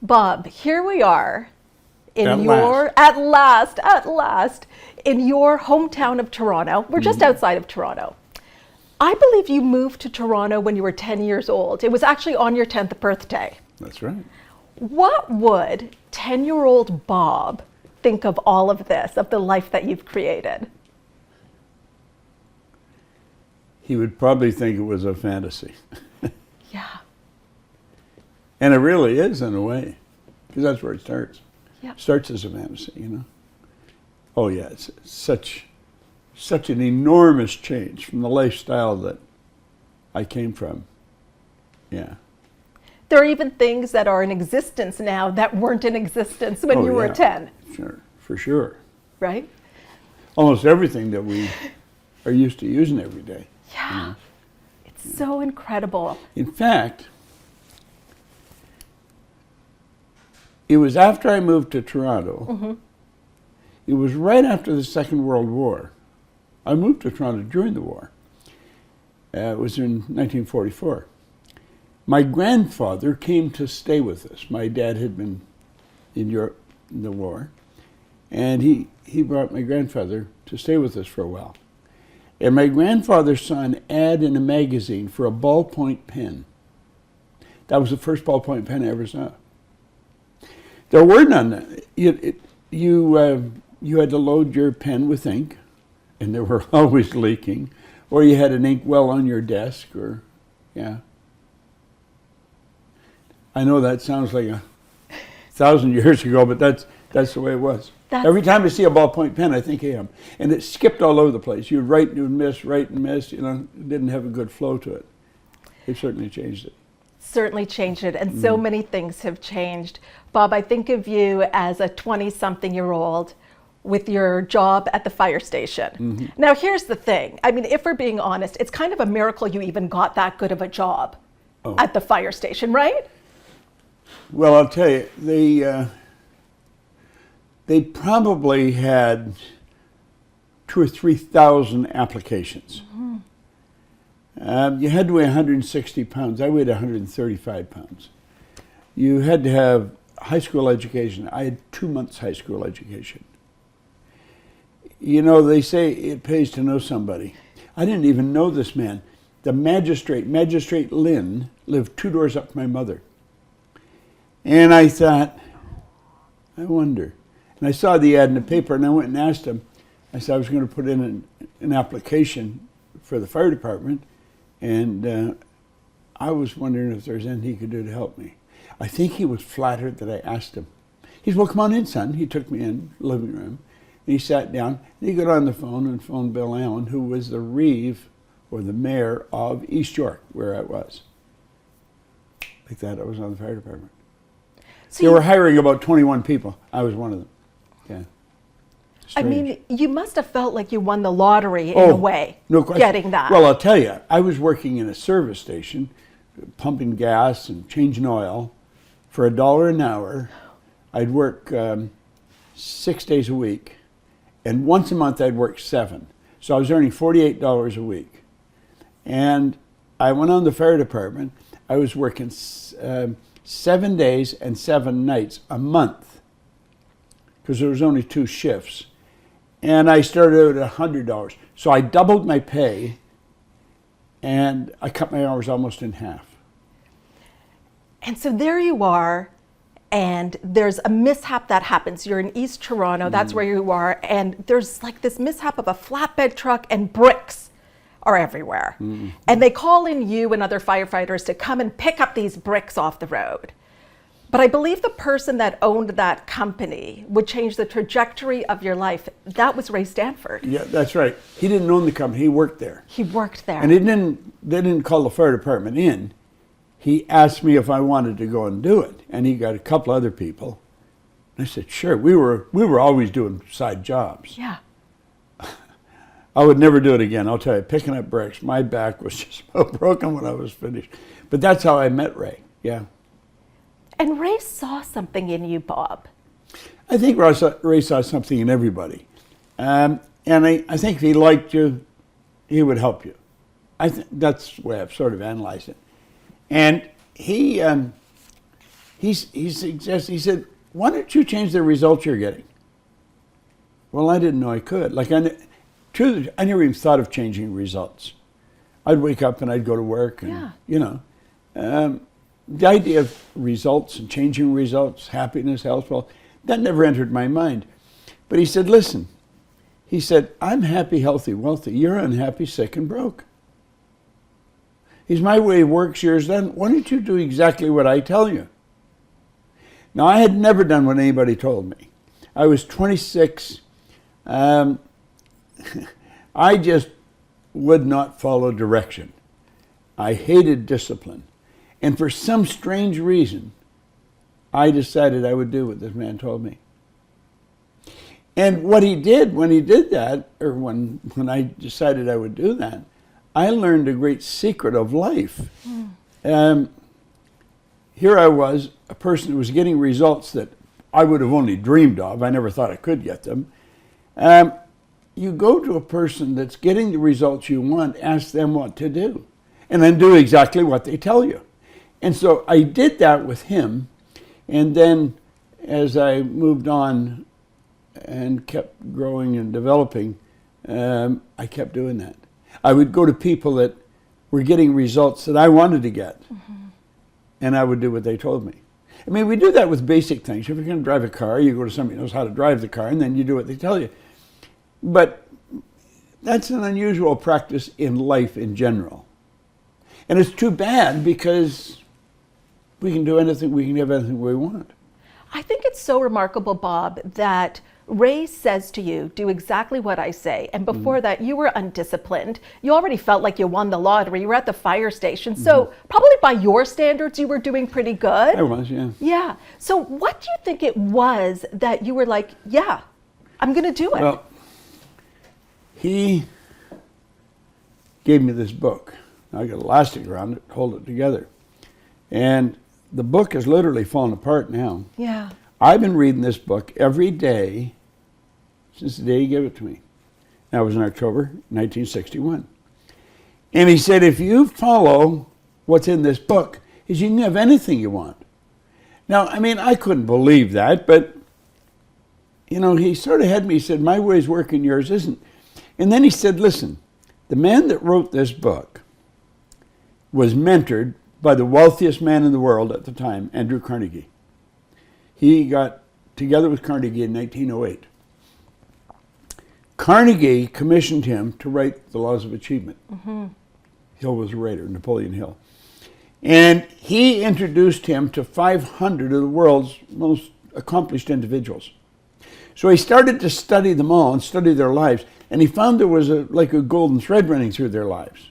Bob, here we are in At at last, in your hometown of Toronto. We're just outside of Toronto. I believe you moved to Toronto when you were 10 years old. It was actually on your 10th birthday. That's right. What would 10-year-old Bob think of all of this, of the life that you've created? He would probably think it was a fantasy. Yeah. And it really is, in a way, because that's where it starts. Yeah. It starts as a fantasy, you know. Oh yeah, it's such an enormous change from the lifestyle that I came from. Yeah. There are even things that are in existence now that weren't in existence when you were 10. Sure, for sure. Right? Almost everything that we are used to using every day. Yeah. You know? It's so incredible. In fact, it was after I moved to Toronto. It was right after the Second World War. I moved to Toronto during the war. It was in 1944. My grandfather came to stay with us. My dad had been in Europe in the war, and he brought my grandfather to stay with us for a while. And my grandfather saw an ad in a magazine for a ballpoint pen. That was the first ballpoint pen I ever saw. There were none. You had to load your pen with ink, and they were always leaking, or you had an ink well on your desk, or, yeah. I know that sounds like 1,000 years ago, but that's the way it was. Every time I see a ballpoint pen, I think of him. And it skipped all over the place. You'd write and you'd miss, write and miss, you know, it didn't have a good flow to it. It certainly changed it. Certainly changed it, and so many things have changed. Bob, I think of you as a 20-something-year-old with your job at the fire station. Now, here's the thing. I mean, if we're being honest, it's kind of a miracle you even got that good of a job at the fire station, right? Well, I'll tell you, they probably had 2,000 or 3,000 applications. You had to weigh 160 pounds. I weighed 135 pounds. You had to have high school education. I had 2 months high school education. You know, they say it pays to know somebody. I didn't even know this man. The Magistrate Lynn, lived 2 doors up from my mother. And I thought, I wonder. And I saw the ad in the paper, and I went and asked him. I said I was going to put in an application for the fire department, and I was wondering if there's anything he could do to help me. I think he was flattered that I asked him. He said, well, come on in, son. He took me in the living room, and he sat down, and he got on the phone and phoned Bill Allen, who was the reeve, or the mayor of East York, where I was. Like that, I was on the fire department. So they were hiring about 21 people. I was one of them. Yeah. Strange. I mean, you must have felt like you won the lottery in a way, no question. Getting that. Well, I'll tell you, I was working in a service station, pumping gas and changing oil for $1 an hour. I'd work 6 days a week, and once a month I'd work 7. So I was earning $48 a week. And I went on the fire department. I was working 7 days and 7 nights a month, because there was only 2 shifts. And I started at $100. So I doubled my pay, and I cut my hours almost in half. And so there you are, and there's a mishap that happens. You're in East Toronto, that's where you are, and there's like this mishap of a flatbed truck, and bricks are everywhere. And they call in you and other firefighters to come and pick up these bricks off the road. But I believe the person that owned that company would change the trajectory of your life. That was Ray Stanford. Yeah, that's right. He didn't own the company, he worked there. He worked there. And they didn't call the fire department in. He asked me if I wanted to go and do it. And he got a couple other people. And I said, sure. We were always doing side jobs. Yeah. I would never do it again. I'll tell you, picking up bricks, my back was just broken when I was finished. But that's how I met Ray, yeah. And Ray saw something in you, Bob. I think Ray saw something in everybody. And I think if he liked you, he would help you. That's the way I've sort of analyzed it. And he he suggested, he said, why don't you change the results you're getting? Well, I didn't know I could. Like, I never even thought of changing results. I'd wake up and I'd go to work and, the idea of results and changing results, happiness, health, well, that never entered my mind. But he said, listen, he said, I'm happy, healthy, wealthy. You're unhappy, sick, and broke. He's my way works, yours done. Why don't you do exactly what I tell you? Now, I had never done what anybody told me. I was 26. I just would not follow direction. I hated discipline. And for some strange reason, I decided I would do what this man told me. And what he did when he did that, or when I decided I would do that, I learned a great secret of life. Here I was, a person who was getting results that I would have only dreamed of. I never thought I could get them. You go to a person that's getting the results you want, ask them what to do, and then do exactly what they tell you. And so I did that with him, and then as I moved on and kept growing and developing, I kept doing that. I would go to people that were getting results that I wanted to get, and I would do what they told me. I mean, we do that with basic things. If you're going to drive a car, you go to somebody who knows how to drive the car, and then you do what they tell you. But that's an unusual practice in life in general. And it's too bad because we can do anything, we can have anything we want. I think it's so remarkable, Bob, that Ray says to you, do exactly what I say. And before that, you were undisciplined. You already felt like you won the lottery. You were at the fire station. So probably by your standards, you were doing pretty good. I was, yeah. Yeah. So what do you think it was that you were like, yeah, I'm going to do it? Well, he gave me this book. I got elastic around it to hold it together. And the book has literally fallen apart now. Yeah. I've been reading this book every day since the day he gave it to me. That was in October 1961. And he said, if you follow what's in this book, is you can have anything you want. Now, I mean, I couldn't believe that, but, you know, he sort of had me, he said, my way's working, yours isn't. And then he said, listen, the man that wrote this book was mentored by the wealthiest man in the world at the time, Andrew Carnegie. He got together with Carnegie in 1908. Carnegie commissioned him to write The Laws of Achievement. Hill was a writer, Napoleon Hill. And he introduced him to 500 of the world's most accomplished individuals. So he started to study them all and study their lives, and he found there was like a golden thread running through their lives.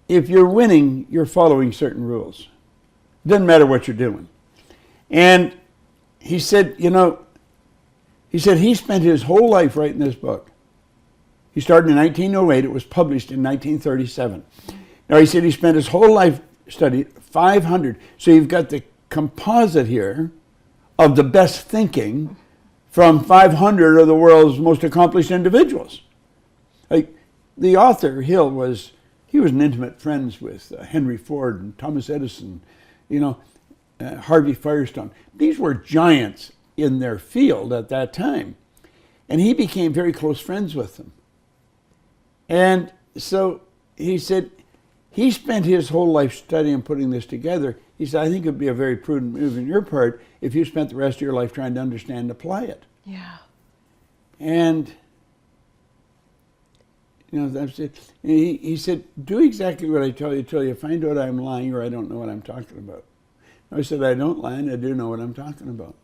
If you're winning, you're following certain rules. It doesn't matter what you're doing. And he said, you know, he spent his whole life writing this book. He started in 1908. It was published in 1937. Now, he said he spent his whole life studying 500. So you've got the composite here of the best thinking from 500 of the world's most accomplished individuals. Like the author, Hill, he was an intimate friends with Henry Ford and Thomas Edison, you know, Harvey Firestone. These were giants in their field at that time. And he became very close friends with them. And so he said, he spent his whole life studying and putting this together. He said, I think it would be a very prudent move on your part if you spent the rest of your life trying to understand and apply it. Yeah. And, you know, that's it. He said, do exactly what I tell you till you find out I'm lying or I don't know what I'm talking about. I said, I don't lie and I do know what I'm talking about.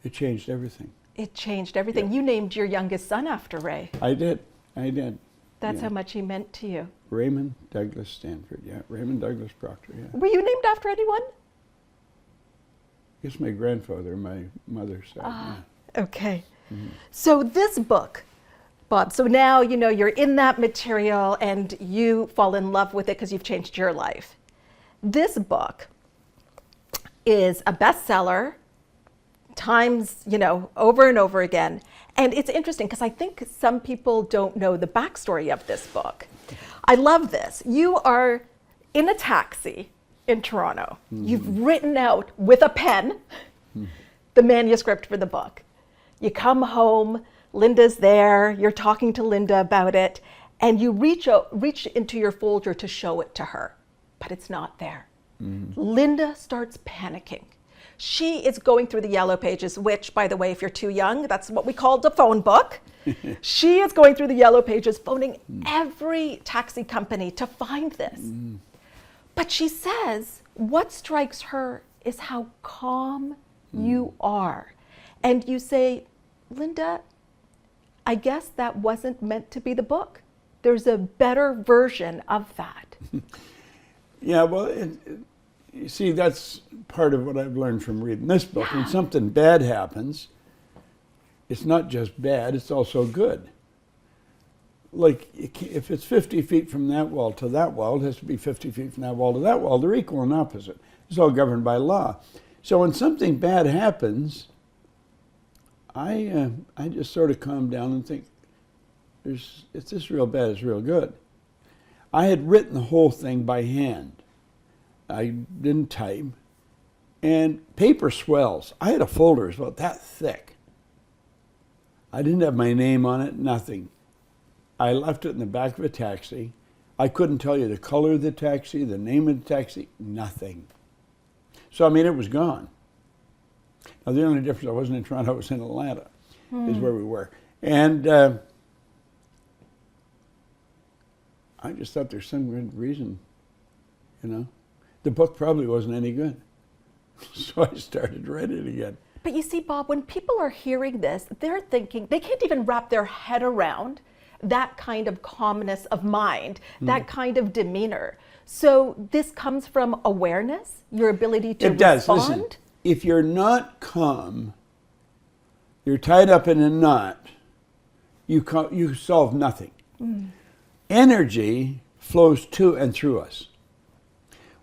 It changed everything. It changed everything. Yeah. You named your youngest son after Ray. I did. That's how much he meant to you. Raymond Douglas Stanford, yeah. Raymond Douglas Proctor, yeah. Were you named after anyone? It's my grandfather, my mother's side. Yeah. Okay. So this book, Bob, so now, you know, you're in that material and you fall in love with it because you've changed your life. This book is a bestseller, times, you know, over and over again. And it's interesting because I think some people don't know the backstory of this book. I love this. You are in a taxi in Toronto. You've written out with a pen the manuscript for the book. You come home, Linda's there, you're talking to Linda about it, and you reach into your folder to show it to her, but it's not there. Linda starts panicking. She is going through the yellow pages, which, by the way, if you're too young, that's what we called a phone book. She is going through the yellow pages, phoning every taxi company to find this. But she says what strikes her is how calm you are. And you say, Linda, I guess that wasn't meant to be the book. There's a better version of that. Yeah, well, you see, that's part of what I've learned from reading this book. When something bad happens, it's not just bad, it's also good. Like, if it's 50 feet from that wall to that wall, it has to be 50 feet from that wall to that wall. They're equal and opposite. It's all governed by law. So when something bad happens, I just sort of calm down and think, if this real bad, it's real good. I had written the whole thing by hand. I didn't type. And paper swells. I had a folder about that thick. I didn't have my name on it, nothing. I left it in the back of a taxi. I couldn't tell you the color of the taxi, the name of the taxi, nothing. So, I mean, it was gone. Now, the only difference, I wasn't in Toronto, I was in Atlanta, is where we were. And I just thought there's some good reason, you know. The book probably wasn't any good. So I started writing it again. But you see, Bob, when people are hearing this, they're thinking, they can't even wrap their head around that kind of calmness of mind, that kind of demeanor. So this comes from awareness, your ability to respond? It does. respond? Listen, if you're not calm, you're tied up in a knot, you solve nothing. Energy flows to and through us.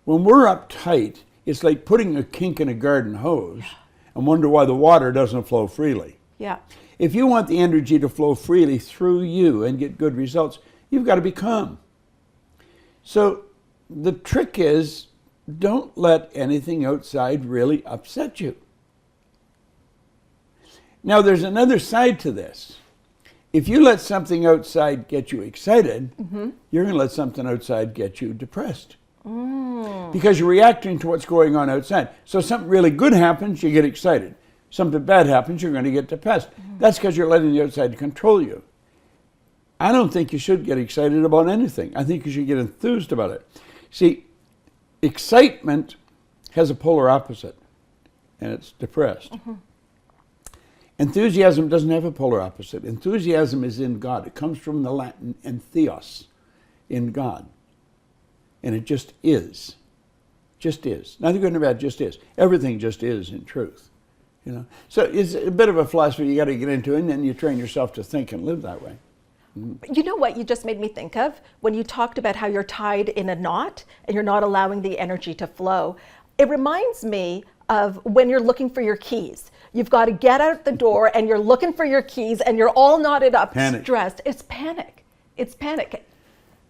When we're uptight, it's like putting a kink in a garden hose and wonder why the water doesn't flow freely. Yeah. If you want the energy to flow freely through you and get good results, you've got to be calm. So the trick is, don't let anything outside really upset you. Now, there's another side to this. If you let something outside get you excited, you're going to let something outside get you depressed. Because you're reacting to what's going on outside. So something really good happens, you get excited. Something bad happens, you're going to get depressed. That's because you're letting the outside control you. I don't think you should get excited about anything. I think you should get enthused about it. See, excitement has a polar opposite, and it's depressed. Enthusiasm doesn't have a polar opposite. Enthusiasm is in God. It comes from the Latin entheos, in God. And it just is. Just is. Nothing good or bad, just is. Everything just is in truth. You know? So it's a bit of a philosophy you got to get into, and then you train yourself to think and live that way. You know what you just made me think of? When you talked about how you're tied in a knot and you're not allowing the energy to flow. It reminds me of when you're looking for your keys. You've got to get out the door and you're looking for your keys and you're all knotted up, stressed. It's panic. It's panic.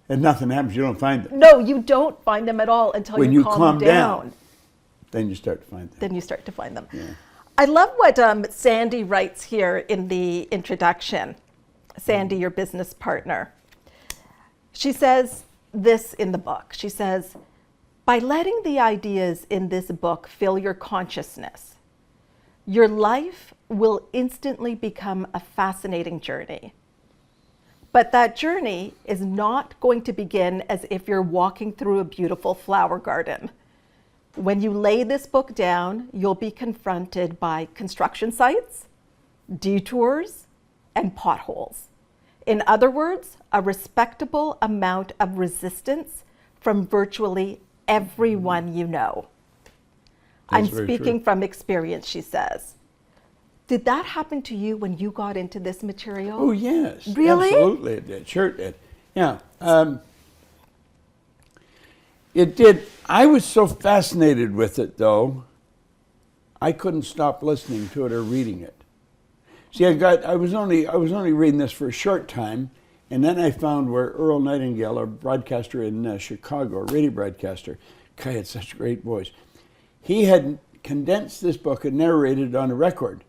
And nothing happens, you don't find them. No, you don't find them at all until when you calm down. Then you start to find them. Then you start to find them. Yeah. I love what Sandy writes here in the introduction. Sandy, your business partner. She says this in the book. She says, by letting the ideas in this book fill your consciousness, your life will instantly become a fascinating journey. But that journey is not going to begin as if you're walking through a beautiful flower garden. When you lay this book down, you'll be confronted by construction sites, detours, and potholes. In other words, a respectable amount of resistance from virtually everyone you know. I'm speaking from experience, she says. Did that happen to you when you got into this material? Oh, yes. Really? Absolutely, it did. Sure it did. Yeah. It did. I was so fascinated with it, though, I couldn't stop listening to it or reading it. See, I was only reading this for a short time, and then I found where Earl Nightingale, a broadcaster in Chicago, a radio broadcaster, guy had such a great voice. He had condensed this book and narrated it on a record.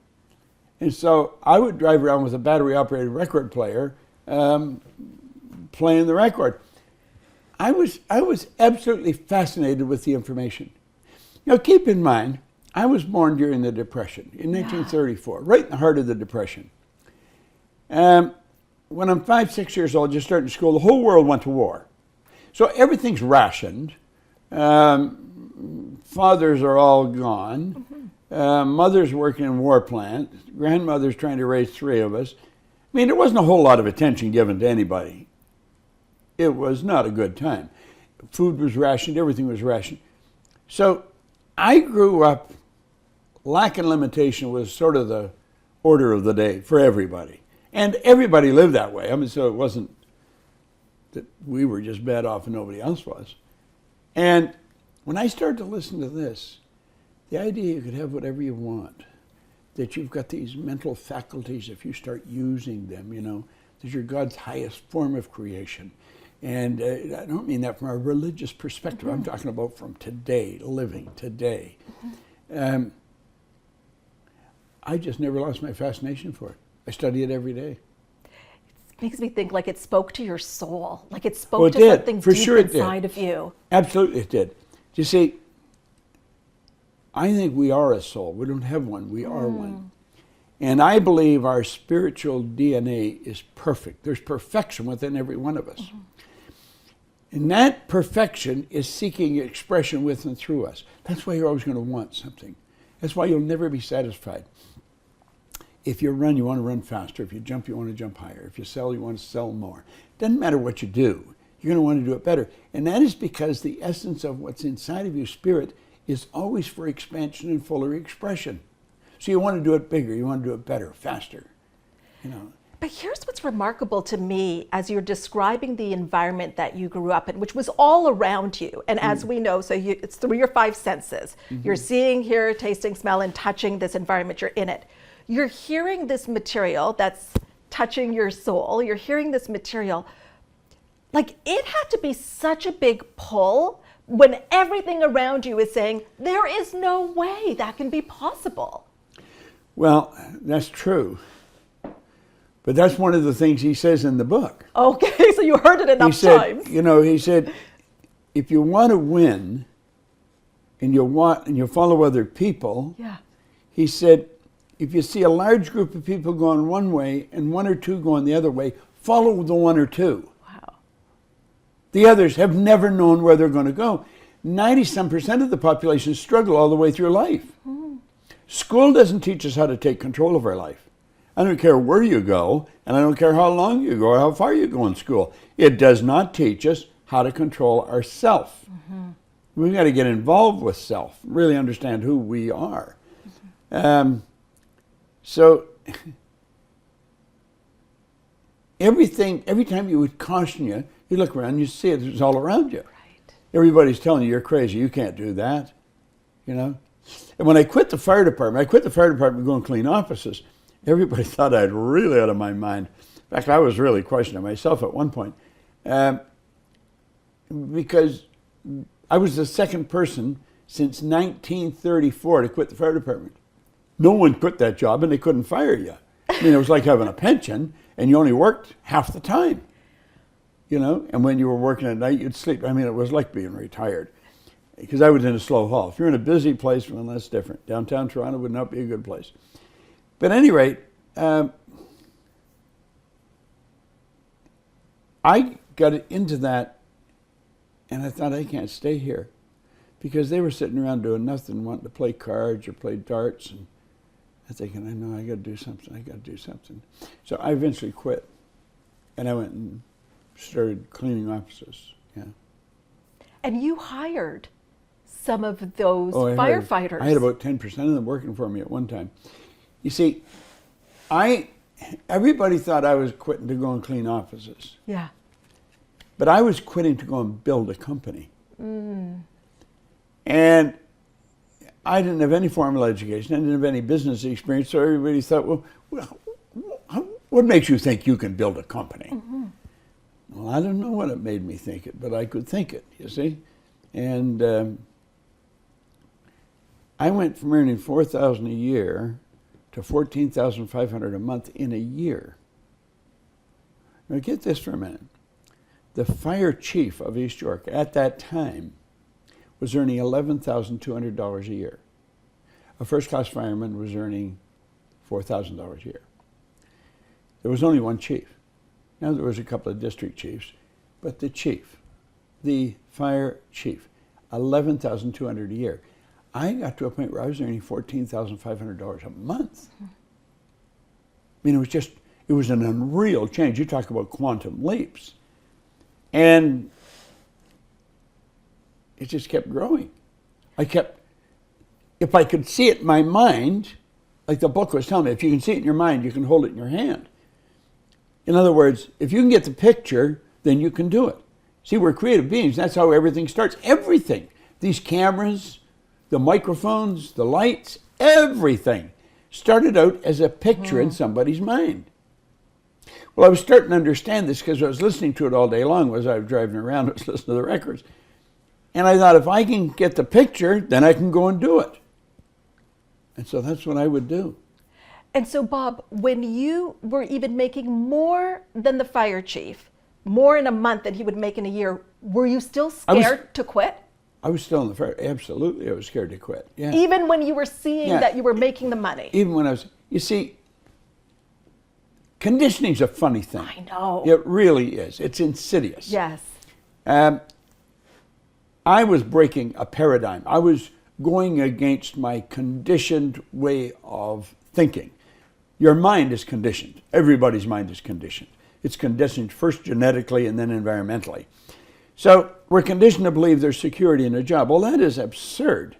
And so I would drive around with a battery-operated record player playing the record. I was absolutely fascinated with the information. You know, keep in mind, I was born during the Depression in 1934, right in the heart of the Depression. When I'm 5, 6 years old, just starting school, the whole world went to war. So everything's rationed. Fathers are all gone. Mother's working in war plants. Grandmother's trying to raise 3 of us. I mean, there wasn't a whole lot of attention given to anybody. It was not a good time. Food was rationed, everything was rationed. So I grew up, lack and limitation was sort of the order of the day for everybody. And everybody lived that way. I mean, so it wasn't that we were just bad off and nobody else was. And when I started to listen to this, the idea you could have whatever you want, that you've got these mental faculties if you start using them, you know, that you're God's highest form of creation. And I don't mean that from a religious perspective. I'm talking about from today, living today. I just never lost my fascination for it. I study it every day. It makes me think like it spoke to your soul, like it spoke to something deep inside of you. Absolutely it did. You see, I think we are a soul. We don't have one, we are one. And I believe our spiritual DNA is perfect. There's perfection within every one of us. And that perfection is seeking expression with and through us. That's why you're always going to want something. That's why you'll never be satisfied. If you run, you want to run faster. If you jump, you want to jump higher. If you sell, you want to sell more. Doesn't matter what you do. You're going to want to do it better. And that is because the essence of what's inside of you, spirit, is always for expansion and fuller expression. So you want to do it bigger. You want to do it better, faster. You know. But here's what's remarkable to me as you're describing the environment that you grew up in, which was all around you. And as we know, so it's through your 5 senses. You're seeing, hearing, tasting, smelling, touching this environment, you're in it. You're hearing this material that's touching your soul. You're hearing this material. Like, it had to be such a big pull when everything around you is saying, there is no way that can be possible. Well, that's true. But that's one of the things he says in the book. Okay, so you heard it enough times. You know, he said, if you want to win and you follow other people, he said, if you see a large group of people going one way and 1 or 2 going the other way, follow the 1 or 2. Wow. The others have never known where they're going to go. 90-some% of the population struggle all the way through life. School doesn't teach us how to take control of our life. I don't care where you go, and I don't care how long you go or how far you go in school. It does not teach us how to control ourself. We've got to get involved with self, really understand who we are. So every time you would caution you, you look around, you see it, it's all around you. Right. Everybody's telling you, you're crazy, you can't do that, you know. And when I quit the fire department to go and clean offices. Everybody thought I'd really out of my mind. In fact, I was really questioning myself at one point. Because I was the second person since 1934 to quit the fire department. No one quit that job and they couldn't fire you. I mean, it was like having a pension and you only worked half the time. You know, and when you were working at night, you'd sleep. I mean, it was like being retired. Because I was in a slow haul. If you're in a busy place, well, that's different. Downtown Toronto would not be a good place. But at any rate, I got into that and I thought, I can't stay here. Because they were sitting around doing nothing, wanting to play cards or play darts. And I'm thinking, I know, I got to do something. So I eventually quit. And I went and started cleaning offices. Yeah. And you hired some of those firefighters. I had about 10% of them working for me at one time. You see, everybody thought I was quitting to go and clean offices. Yeah. But I was quitting to go and build a company. And I didn't have any formal education. I didn't have any business experience. So everybody thought, well, what makes you think you can build a company? Well, I don't know what it made me think it, but I could think it, you see. And I went from earning $4,000 a year to $14,500 a month in a year. Now get this for a minute. The fire chief of East York at that time was earning $11,200 a year. A first-class fireman was earning $4,000 a year. There was only one chief. Now there was a couple of district chiefs, but the chief, the fire chief, $11,200 a year. I got to a point where I was earning $14,500 a month. I mean, it was an unreal change. You talk about quantum leaps. And it just kept growing. If I could see it in my mind, like the book was telling me, if you can see it in your mind, you can hold it in your hand. In other words, if you can get the picture, then you can do it. See, we're creative beings. That's how everything starts. Everything. These cameras, the microphones, the lights, everything started out as a picture in somebody's mind. Well, I was starting to understand this because I was listening to it all day long as I was driving around. I was listening to the records. And I thought, if I can get the picture, then I can go and do it. And so that's what I would do. And so, Bob, when you were even making more than the fire chief, more in a month than he would make in a year, were you still scared to quit? I was still in the fire. Absolutely, I was scared to quit. Yeah. Even when you were seeing that you were making the money? Even when I was, you see, conditioning's a funny thing. I know. It really is. It's insidious. Yes. I was breaking a paradigm. I was going against my conditioned way of thinking. Your mind is conditioned. Everybody's mind is conditioned. It's conditioned first genetically and then environmentally. So we're conditioned to believe there's security in a job. Well, that is absurd.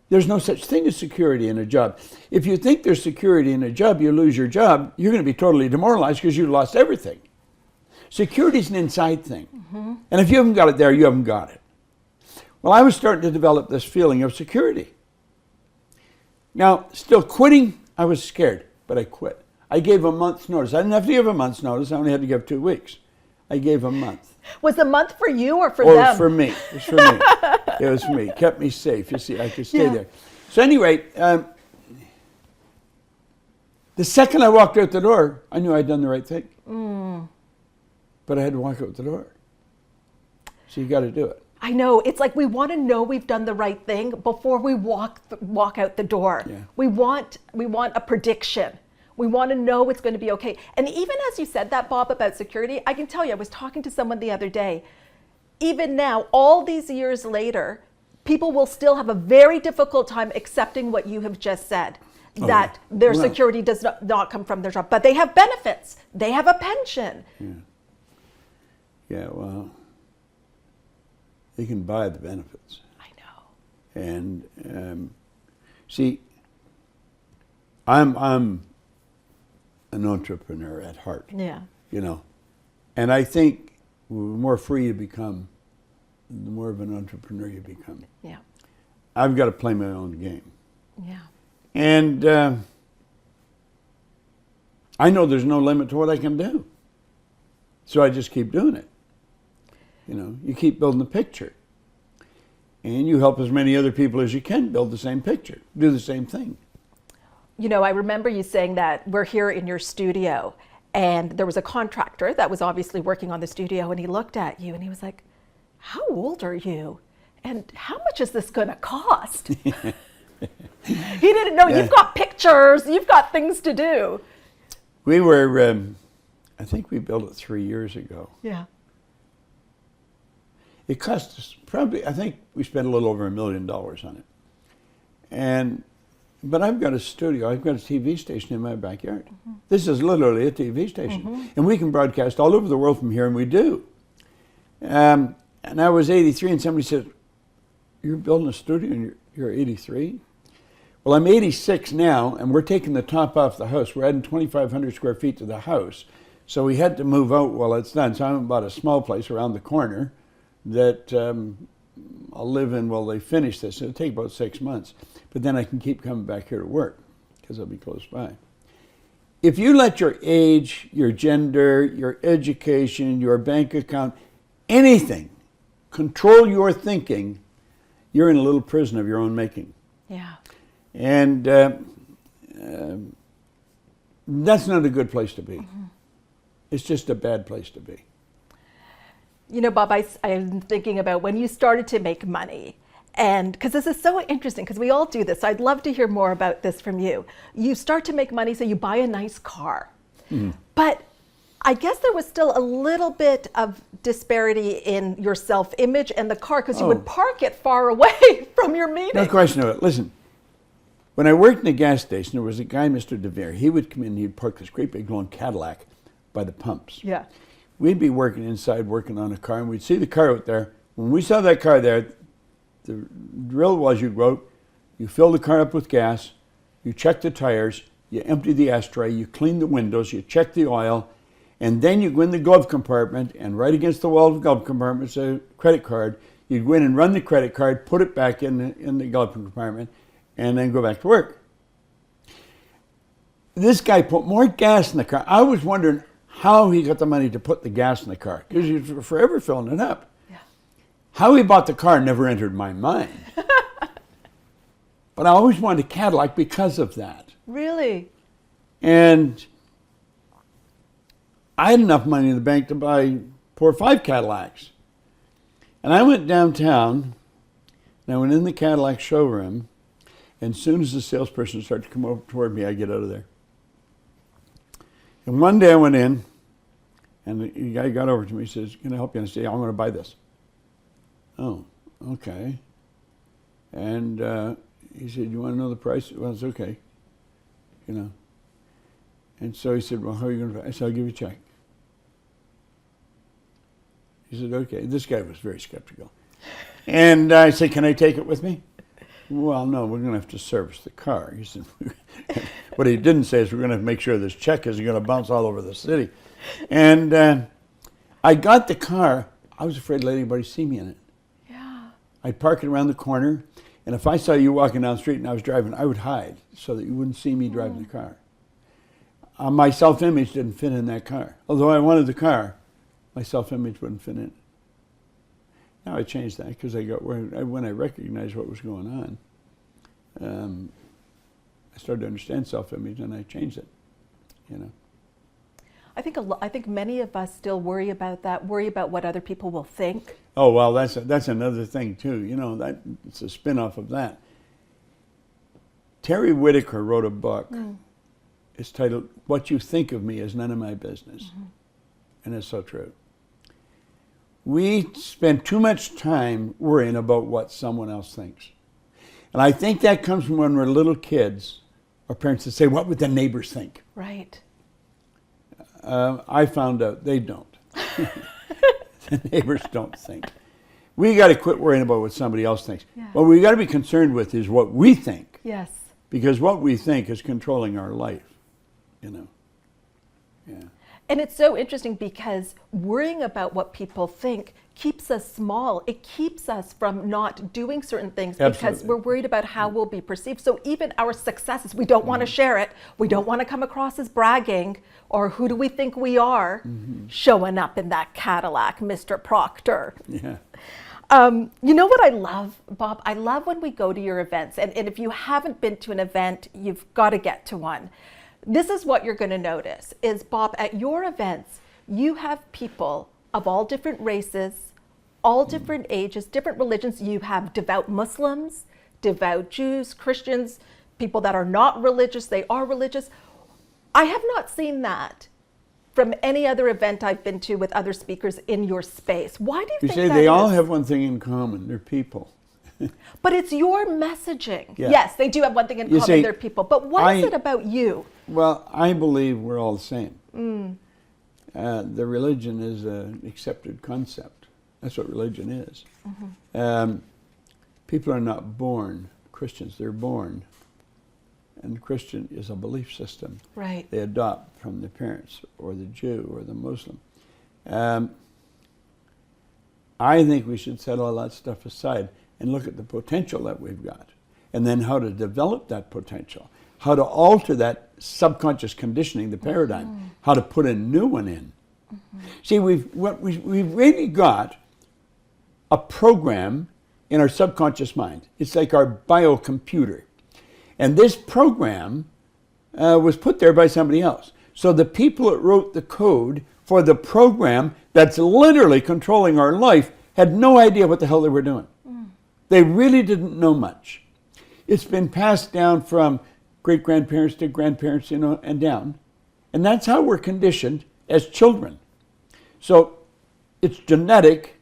There's no such thing as security in a job. If you think there's security in a job, you lose your job, you're going to be totally demoralized because you lost everything. Security is an inside thing. And if you haven't got it there, you haven't got it. Well, I was starting to develop this feeling of security. Now, still quitting, I was scared, but I quit. I gave a month's notice. I didn't have to give a month's notice. I only had to give 2 weeks. I gave a month. Was the month for you or for them? For me. It was for me. It was for me. It kept me safe. You see, I could stay there. So anyway, the second I walked out the door, I knew I'd done the right thing. But I had to walk out the door. So you got to do it. I know. It's like we want to know we've done the right thing before we walk out the door. Yeah. We want a prediction. We want to know it's going to be okay. And even as you said that, Bob, about security, I can tell you, I was talking to someone the other day. Even now, all these years later, people will still have a very difficult time accepting what you have just said, that their security does not come from their job. But they have benefits. They have a pension. Yeah, well, you can buy the benefits. I know. And see, I'm an entrepreneur at heart. Yeah. You know, and I think the more free you become, the more of an entrepreneur you become. Yeah. I've got to play my own game. Yeah. And I know there's no limit to what I can do. So I just keep doing it. You know, you keep building the picture. And you help as many other people as you can build the same picture, do the same thing. You know, I remember you saying that we're here in your studio, and there was a contractor that was obviously working on the studio, and he looked at you and he was like, "How old are you? And how much is this going to cost?" He didn't know. You've got pictures, you've got things to do. We were, I think we built it 3 years ago. Yeah. It cost us probably, I think we spent a little over $1 million on it. But I've got a studio, I've got a TV station in my backyard. This is literally a TV station. And we can broadcast all over the world from here, and we do. And I was 83, and somebody said, "You're building a studio and you're 83? Well, I'm 86 now, and we're taking the top off the house. We're adding 2,500 square feet to the house. So we had to move out while it's done. So I'm about a small place around the corner that I'll live in while they finish this. It'll take about 6 months. But then I can keep coming back here to work because I'll be close by." If you let your age, your gender, your education, your bank account, anything control your thinking, you're in a little prison of your own making. Yeah. And that's not a good place to be. Mm-hmm. It's just a bad place to be. You know, Bob, I'm thinking about when you started to make money, and because this is so interesting, because we all do this. So I'd love to hear more about this from you. You start to make money, so you buy a nice car. Mm-hmm. But I guess there was still a little bit of disparity in your self-image and the car, because you would park it far away from your meeting. No question of it. Listen, when I worked in a gas station, there was a guy, Mr. DeVere. He would come in and he'd park this great big long Cadillac by the pumps. Yeah. We'd be working inside, working on a car, and we'd see the car out there. When we saw that car there, the drill was you'd go out, you fill the car up with gas, you check the tires, you empty the ashtray, you clean the windows, you check the oil, and then you go in the glove compartment, and right against the wall of the glove compartment is a credit card. You'd go in and run the credit card, put it back in the glove compartment, and then go back to work. This guy put more gas in the car. I was wondering how he got the money to put the gas in the car, because he was forever filling it up. Yeah. How he bought the car never entered my mind. But I always wanted a Cadillac because of that. Really? And I had enough money in the bank to buy 4 or 5 Cadillacs. And I went downtown, and I went in the Cadillac showroom, and as soon as the salesperson started to come over toward me, I get out of there. And one day I went in, and the guy got over to me and says, "Can I help you?" And I said, "I'm going to buy this." "Oh, okay." And he said, "You want to know the price?" "Well, it's okay, you know." And so he said, "Well, how are you going to buy?" I said, "I'll give you a check." He said, "Okay." This guy was very skeptical. And I said, "Can I take it with me?" "Well, no, we're going to have to service the car." He said, what he didn't say is we're going to have to make sure this check isn't going to bounce all over the city. And I got the car. I was afraid to let anybody see me in it. Yeah. I'd park it around the corner, and if I saw you walking down the street and I was driving, I would hide so that you wouldn't see me driving the car. My self-image didn't fit in that car. Although I wanted the car, my self-image wouldn't fit in it. Now I changed that because when I recognized what was going on, I started to understand self-image, and I changed it. You know. I think many of us still worry about that. Worry about what other people will think. Oh well, that's another thing too. You know, it's a spin-off of that. Terry Whitaker wrote a book. It's titled "What You Think of Me Is None of My Business," and it's so true. We spend too much time worrying about what someone else thinks. And I think that comes from when we're little kids, our parents would say, "What would the neighbors think?" Right. I found out they don't. The neighbors don't think. We got to quit worrying about what somebody else thinks. Yeah. What we got to be concerned with is what we think. Yes. Because what we think is controlling our life, you know. Yeah. And it's so interesting because worrying about what people think keeps us small. It keeps us from not doing certain things. Absolutely. Because we're worried about how we'll be perceived. So even our successes, we don't want to share it. We don't want to come across as bragging, or who do we think we are showing up in that Cadillac, Mr. Proctor. Yeah. You know what I love, Bob? I love when we go to your events. And if you haven't been to an event, you've got to get to one. This is what you're going to notice is, Bob, at your events, you have people of all different races, all different ages, different religions. You have devout Muslims, devout Jews, Christians, people that are not religious, they are religious. I have not seen that from any other event I've been to with other speakers in your space. Why do you think that is? You say they all have one thing in common, they're people. But it's your messaging. Yeah. Yes, they do have one thing in common, they're people. But what is it about you? Well, I believe we're all the same. The religion is an accepted concept. That's what religion is. People are not born Christians, they're born. And Christian is a belief system. Right. They adopt from the parents or the Jew or the Muslim. I think we should set all that stuff aside and look at the potential that we've got, and then how to develop that potential, how to alter that subconscious conditioning, the paradigm, how to put a new one in. See, we've really got a program in our subconscious mind. It's like our biocomputer. And this program was put there by somebody else. So the people that wrote the code for the program that's literally controlling our life had no idea what the hell they were doing. They really didn't know much. It's been passed down from great-grandparents to grandparents, and down. And that's how we're conditioned as children. So it's genetic.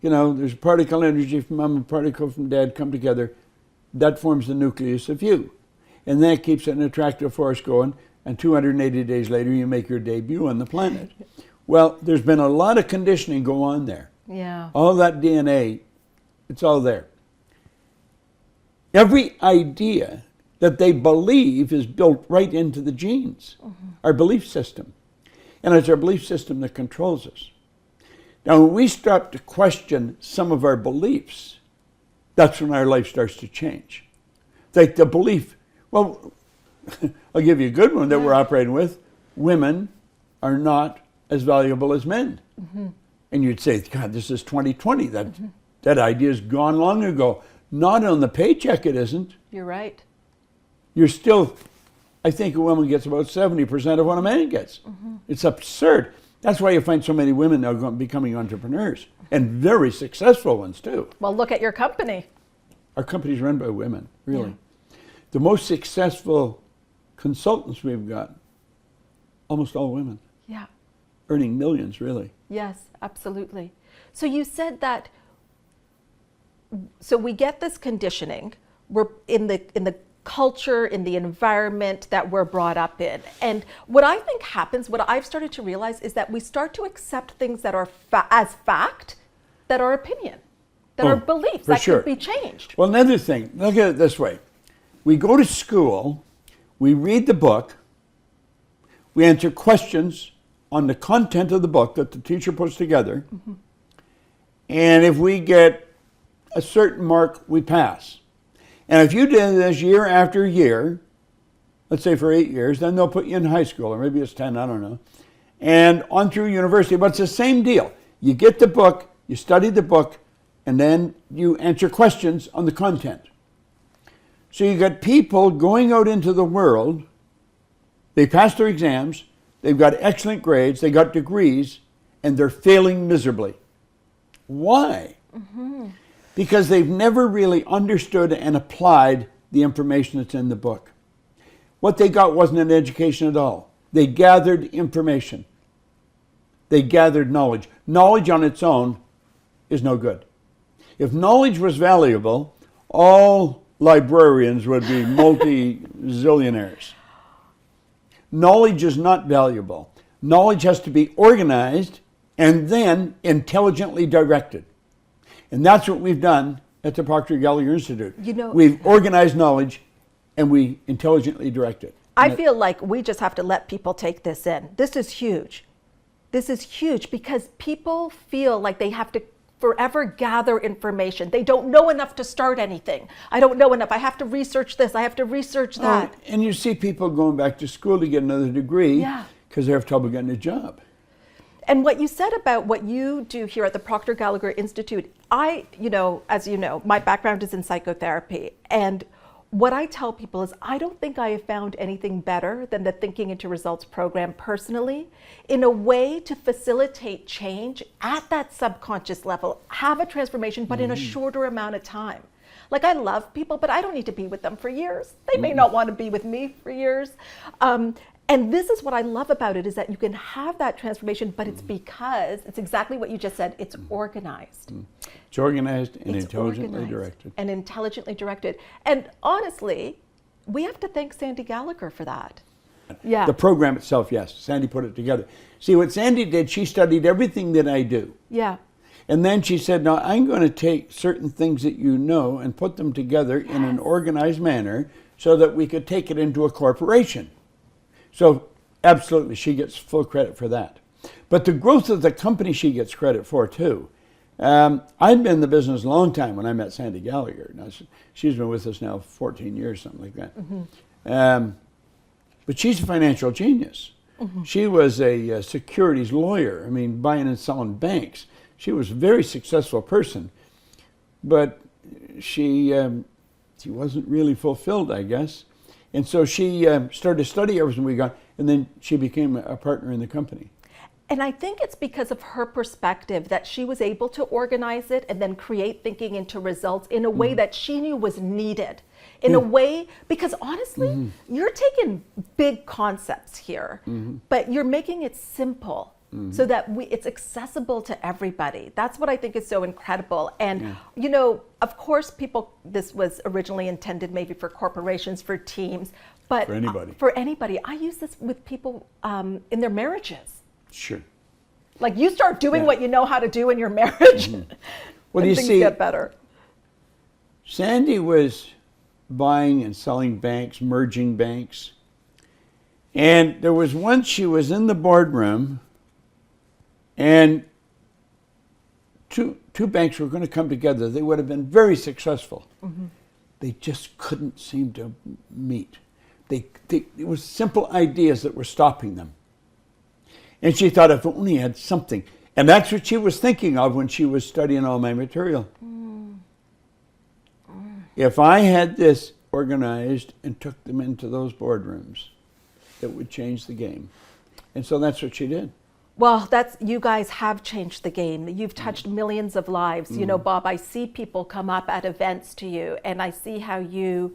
There's a particle energy from mom and particle from dad come together. That forms the nucleus of you. And then it keeps an attractive force going, and 280 days later you make your debut on the planet. Well, there's been a lot of conditioning go on there. Yeah. All that DNA, it's all there. Every idea that they believe is built right into the genes, our belief system. And it's our belief system that controls us. Now, when we start to question some of our beliefs, that's when our life starts to change. Like the belief, well, I'll give you a good one that we're operating with. Women are not as valuable as men. And you'd say, God, this is 2020. That idea is gone long ago. Not on the paycheck, it isn't. You're right. You're still, I think a woman gets about 70% of what a man gets. It's absurd. That's why you find so many women now becoming entrepreneurs, and very successful ones too. Well, look at your company. Our company's run by women, really. Yeah. The most successful consultants we've got, almost all women. Yeah. Earning millions, really. Yes, absolutely. So you said that, so we get this conditioning, we're in the culture, in the environment that we're brought up in. And what I think happens, what I've started to realize is that we start to accept things that are as fact, that are opinion, that are beliefs, that could be changed. Well, another thing, look at it this way. We go to school, we read the book, we answer questions on the content of the book that the teacher puts together, and if we get a certain mark, we pass. And if you did this year after year, let's say for 8 years, then they'll put you in high school, or maybe it's 10, I don't know, and on through university. But it's the same deal. You get the book, you study the book, and then you answer questions on the content. So you got people going out into the world, they pass their exams, they've got excellent grades, they got degrees, and they're failing miserably. Why? Because they've never really understood and applied the information that's in the book. What they got wasn't an education at all. They gathered information. They gathered knowledge. Knowledge on its own is no good. If knowledge was valuable, all librarians would be multi-zillionaires. Knowledge is not valuable. Knowledge has to be organized and then intelligently directed. And that's what we've done at the Proctor Gallagher Institute. We've organized knowledge and we intelligently direct it. I feel like we just have to let people take this in. This is huge. This is huge because people feel like they have to forever gather information. They don't know enough to start anything. I don't know enough. I have to research this. I have to research that. And you see people going back to school to get another degree because they have trouble getting a job. And what you said about what you do here at the Proctor Gallagher Institute, as you know, my background is in psychotherapy. And what I tell people is I don't think I have found anything better than the Thinking into Results program personally, in a way to facilitate change at that subconscious level, have a transformation, but in a shorter amount of time. Like, I love people, but I don't need to be with them for years. They may not want to be with me for years. And this is what I love about it, is that you can have that transformation, but it's because, it's exactly what you just said, it's organized. It's organized and intelligently directed. And intelligently directed. And honestly, we have to thank Sandy Gallagher for that. Yeah. The program itself, yes. Sandy put it together. See, what Sandy did, she studied everything that I do. Yeah. And then she said, now I'm going to take certain things that you know and put them together in an organized manner so that we could take it into a corporation. So absolutely, she gets full credit for that. But the growth of the company she gets credit for too. I'd been in the business a long time when I met Sandy Gallagher. Now, she's been with us now 14 years, something like that. But she's a financial genius. She was a securities lawyer, buying and selling banks. She was a very successful person. But she wasn't really fulfilled, I guess. And so she started to study everything we got, and then she became a partner in the company. And I think it's because of her perspective that she was able to organize it and then create thinking into results in a way that she knew was needed. In a way, because honestly, you're taking big concepts here, but you're making it simple so that it's accessible to everybody. That's what I think is so incredible. And, you know, of course, this was originally intended maybe for corporations, for teams, but for anybody. I use this with people in their marriages. Sure. Like you start doing what you know how to do in your marriage, Well, and you things see, get better. Sandy was buying and selling banks, merging banks. And there was once she was in the boardroom and two banks were going to come together. They would have been very successful. They just couldn't seem to meet. It was simple ideas that were stopping them. And she thought, if only I had something. And that's what she was thinking of when she was studying all my material. If I had this organized and took them into those boardrooms, it would change the game. And so that's what she did. Well, you guys have changed the game. You've touched millions of lives. You know, Bob, I see people come up at events to you, and I see how you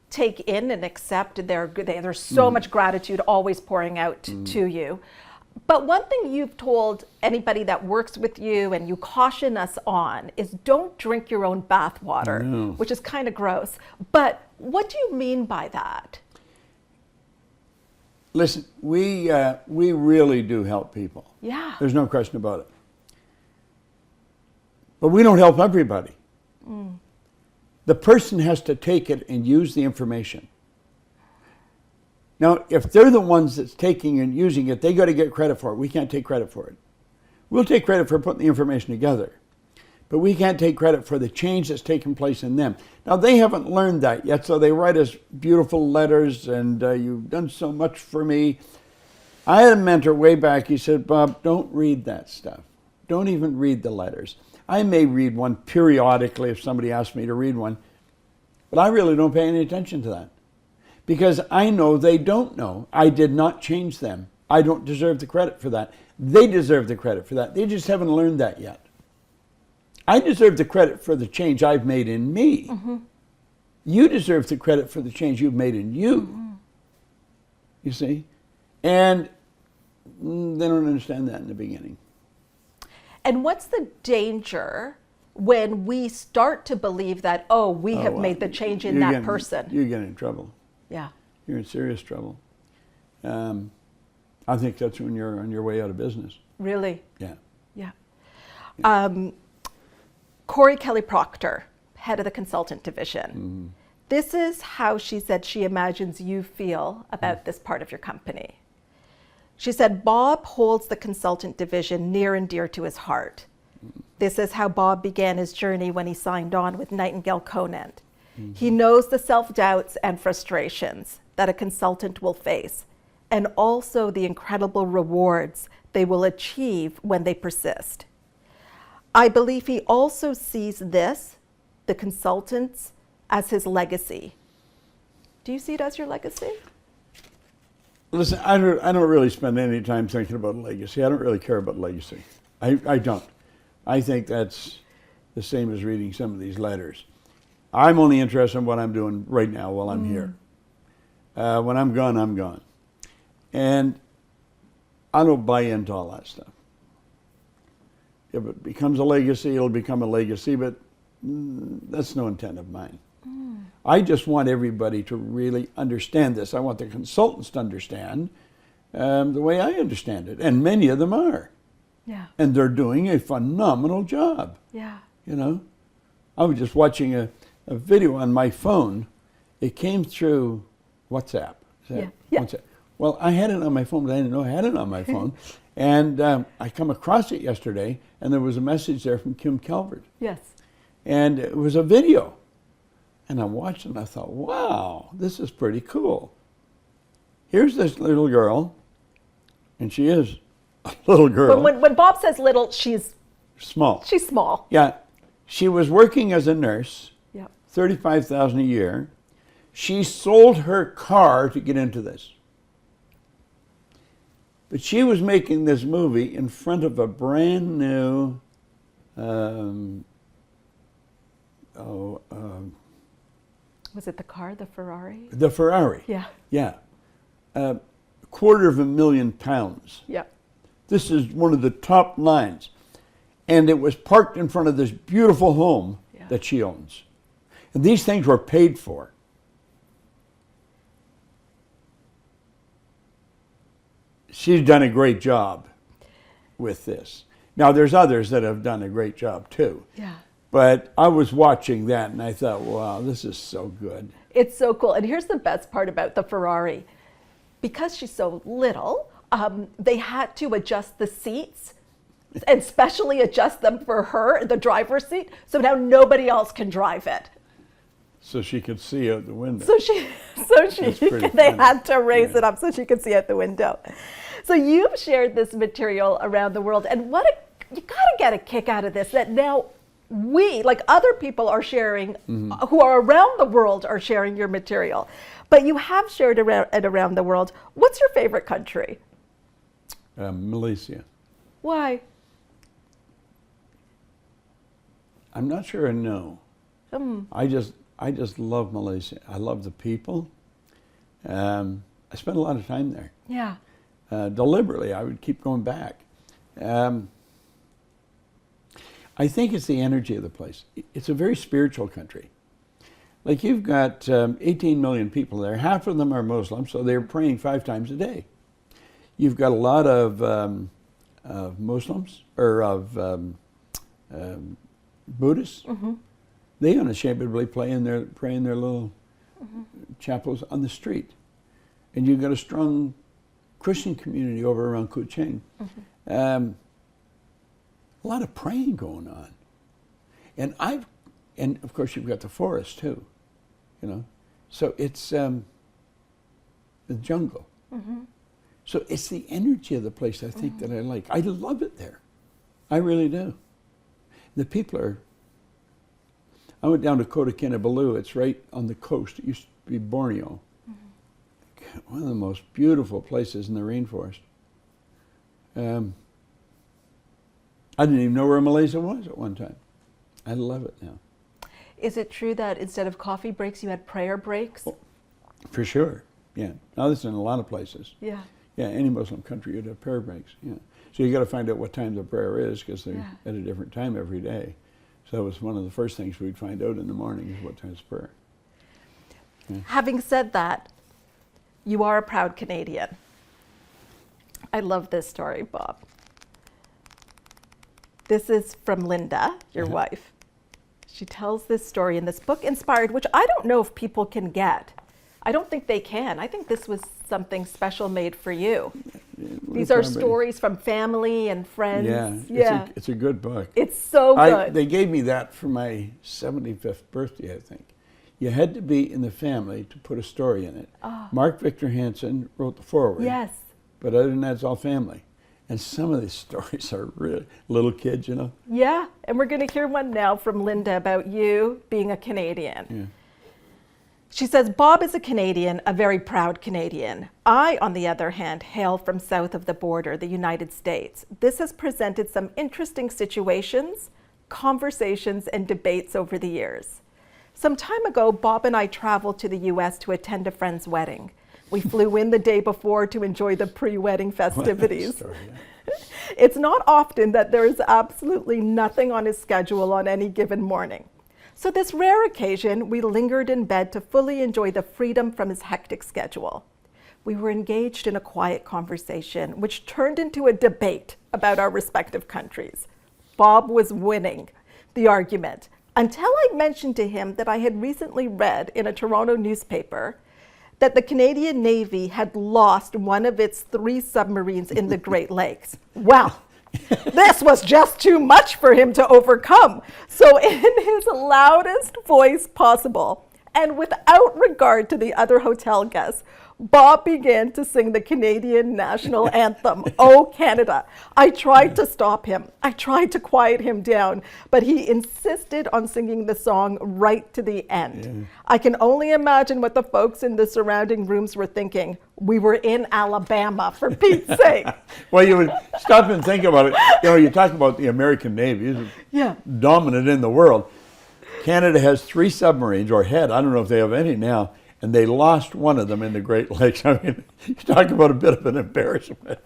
take in and accept there's so much gratitude always pouring out to you. But one thing you've told anybody that works with you and you caution us on is don't drink your own bathwater, which is kind of gross. But what do you mean by that? Listen, we really do help people. Yeah. There's no question about it. But we don't help everybody. The person has to take it and use the information. Now, if they're the ones that's taking and using it, they got to get credit for it. We can't take credit for it. We'll take credit for putting the information together, but we can't take credit for the change that's taken place in them. Now, they haven't learned that yet, so they write us beautiful letters, and you've done so much for me. I had a mentor way back. He said, Bob, don't read that stuff. Don't even read the letters. I may read one periodically if somebody asks me to read one, but I really don't pay any attention to that. Because I know they don't know. I did not change them. I don't deserve the credit for that. They deserve the credit for that. They just haven't learned that yet. I deserve the credit for the change I've made in me. You deserve the credit for the change you've made in you. You see? And they don't understand that in the beginning. And what's the danger when we start to believe that, we have made the change in that person? You get in trouble. Yeah. You're in serious trouble. I think that's when you're on your way out of business. Really? Yeah. Yeah. Corey Kelly Proctor, head of the consultant division. This is how she said she imagines you feel about this part of your company. She said, Bob holds the consultant division near and dear to his heart. This is how Bob began his journey when he signed on with Nightingale Conant. He knows the self-doubts and frustrations that a consultant will face, and also the incredible rewards they will achieve when they persist. I believe he also sees this, the consultants, as his legacy. Do you see it as your legacy? Listen, I don't really spend any time thinking about legacy. I don't really care about legacy. I don't. I think that's the same as reading some of these letters. I'm only interested in what I'm doing right now while I'm here. When I'm gone, I'm gone. And I don't buy into all that stuff. If it becomes a legacy, it'll become a legacy, but that's no intent of mine. I just want everybody to really understand this. I want the consultants to understand the way I understand it, and many of them are. Yeah. And they're doing a phenomenal job. Yeah. You know, I was just watching a video on my phone. It came through WhatsApp. Yeah. WhatsApp. Well, I had it on my phone, but I didn't know I had it on my phone. And I come across it yesterday, and there was a message there from Kim Calvert. Yes. And it was a video. And I watched it, and I thought, wow, this is pretty cool. Here's this little girl, and she is a little girl. When Bob says little, she's small. She's small. Yeah. She was working as a nurse, Yep. $35,000 a year. She sold her car to get into this. But she was making this movie in front of a brand new, Was it the car, the Ferrari? the Ferrari. Yeah. Yeah. £250,000. Yeah. This is one of the top lines. And it was parked in front of this beautiful home that she owns. And these things were paid for. She's done a great job with this. Now, there's others that have done a great job too. Yeah. But I was watching that and I thought, wow, this is so good. It's so cool. And here's the best part about the Ferrari. Because she's so little, they had to adjust the seats and specially adjust them for her, the driver's seat, so now nobody else can drive it. So she could see out the window. So That's pretty they funny. had to raise it up so she could see out the window. So you've shared this material around the world, and you gotta get a kick out of this, that now we, like other people are sharing, who are around the world are sharing your material. But you have shared it around the world. What's your favorite country? Malaysia. Why? I'm not sure I know. I just love Malaysia. I love the people. I spent a lot of time there. Yeah. Deliberately, I would keep going back. I think it's the energy of the place. It's a very spiritual country. Like you've got 18 million people there. Half of them are Muslims, so they're praying 5 times a day. You've got a lot of Muslims or of Buddhists. They unashamedly pray in their little chapels on the street. And you've got a strong Christian community over around Kuching. A lot of praying going on. And of course you've got the forest too, you know. So it's the jungle. So it's the energy of the place I think that I like. I love it there. I really do. The people are, I went down to Kota Kinabalu. It's right on the coast. It used to be Borneo. One of the most beautiful places in the rainforest. I didn't even know where Malaysia was at one time. I love it now. Is it true that instead of coffee breaks, you had prayer breaks? Oh, for sure, yeah. Now this is in a lot of places. Yeah. Yeah, any Muslim country you'd have prayer breaks, yeah. So you got to find out what time the prayer is because they're at a different time every day. So that was one of the first things we'd find out in the morning is what time's prayer. Yeah. Having said that, you are a proud Canadian. I love this story, Bob. This is from Linda, your wife. She tells this story in this book, Inspired, which I don't know if people can get. I don't think they can. I think this was something special made for you. These are stories from family and friends. Yeah, it's a good book. It's so good. They gave me that for my 75th birthday, I think. You had to be in the family to put a story in it. Mark Victor Hansen wrote the foreword. Yes. But other than that, it's all family. And some of these stories are really little kids, you know. Yeah, and we're going to hear one now from Linda about you being a Canadian. Yeah. She says, Bob is a Canadian, a very proud Canadian. I, on the other hand, hail from south of the border, the United States. This has presented some interesting situations, conversations, and debates over the years. Some time ago, Bob and I traveled to the U.S. to attend a friend's wedding. We flew in the day before to enjoy the pre-wedding festivities. Story, yeah. It's not often that there is absolutely nothing on his schedule on any given morning. So this rare occasion, we lingered in bed to fully enjoy the freedom from his hectic schedule. We were engaged in a quiet conversation, which turned into a debate about our respective countries. Bob was winning the argument until I mentioned to him that I had recently read in a Toronto newspaper that the Canadian Navy had lost one of its 3 submarines in the Great Lakes. Well, this was just too much for him to overcome. So in his loudest voice possible, And without regard to the other hotel guests, Bob began to sing the Canadian national anthem, "Oh Canada." I tried to stop him. I tried to quiet him down, but he insisted on singing the song right to the end. Yeah. I can only imagine what the folks in the surrounding rooms were thinking. We were in Alabama, for Pete's sake. Well, you would stop and think about it. You know, you talk about the American Navy, it's Yeah. dominant in the world. Canada has 3 submarines, or had, I don't know if they have any now, and they lost one of them in the Great Lakes. I mean, you talk about a bit of an embarrassment.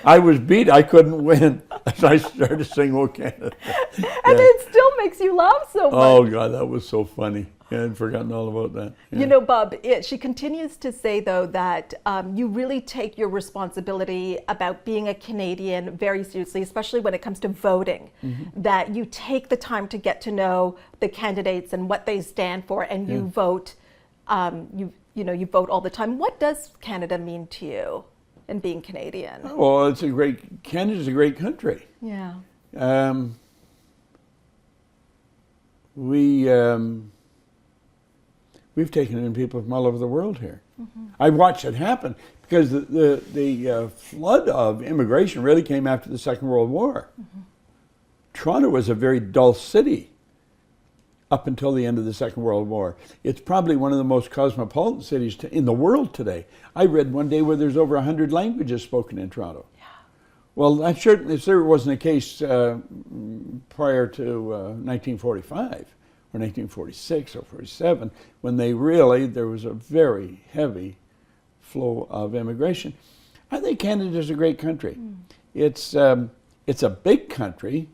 I was beat, I couldn't win, as I started to sing "Oh Canada." And it still makes you laugh so much. Oh God, that was so funny. Yeah, I'd forgotten all about that. Yeah. You know, Bob, she continues to say, though, that you really take your responsibility about being a Canadian very seriously, especially when it comes to voting, that you take the time to get to know the candidates and what they stand for, and you vote, you vote all the time. What does Canada mean to you in being Canadian? Well, Canada's a great country. Yeah. We've taken in people from all over the world here. I watched it happen because the flood of immigration really came after the Second World War. Toronto was a very dull city up until the end of the Second World War. It's probably one of the most cosmopolitan cities in the world today. I read one day where there's over 100 languages spoken in Toronto. Yeah. Well, that certainly wasn't the case prior to 1945. Or 1946 or 47, when there was a very heavy flow of immigration. I think Canada's a great country. It's a big country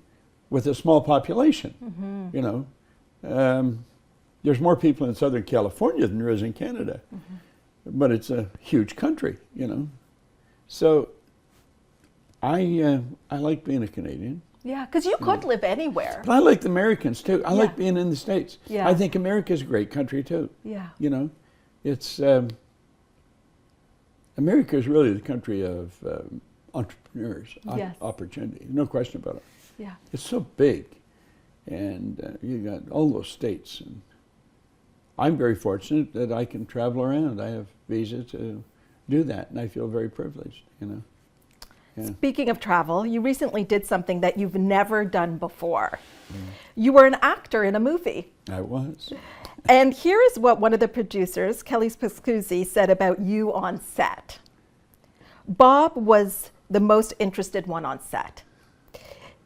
with a small population. You know, there's more people in Southern California than there is in Canada, but it's a huge country. You know, so I like being a Canadian. Yeah, because you could live anywhere. But I like the Americans too. I like being in the States. Yeah. I think America's a great country too. Yeah. You know, it's America is really the country of entrepreneurs, Yes. opportunity. No question about it. Yeah. It's so big, and you got all those states. And I'm very fortunate that I can travel around. I have visa to do that, and I feel very privileged. You know. Yeah. Speaking of travel, you recently did something that you've never done before. You were an actor in a movie. I was. And here is what one of the producers, Kelly Pascuzzi, said about you on set. Bob was the most interested one on set.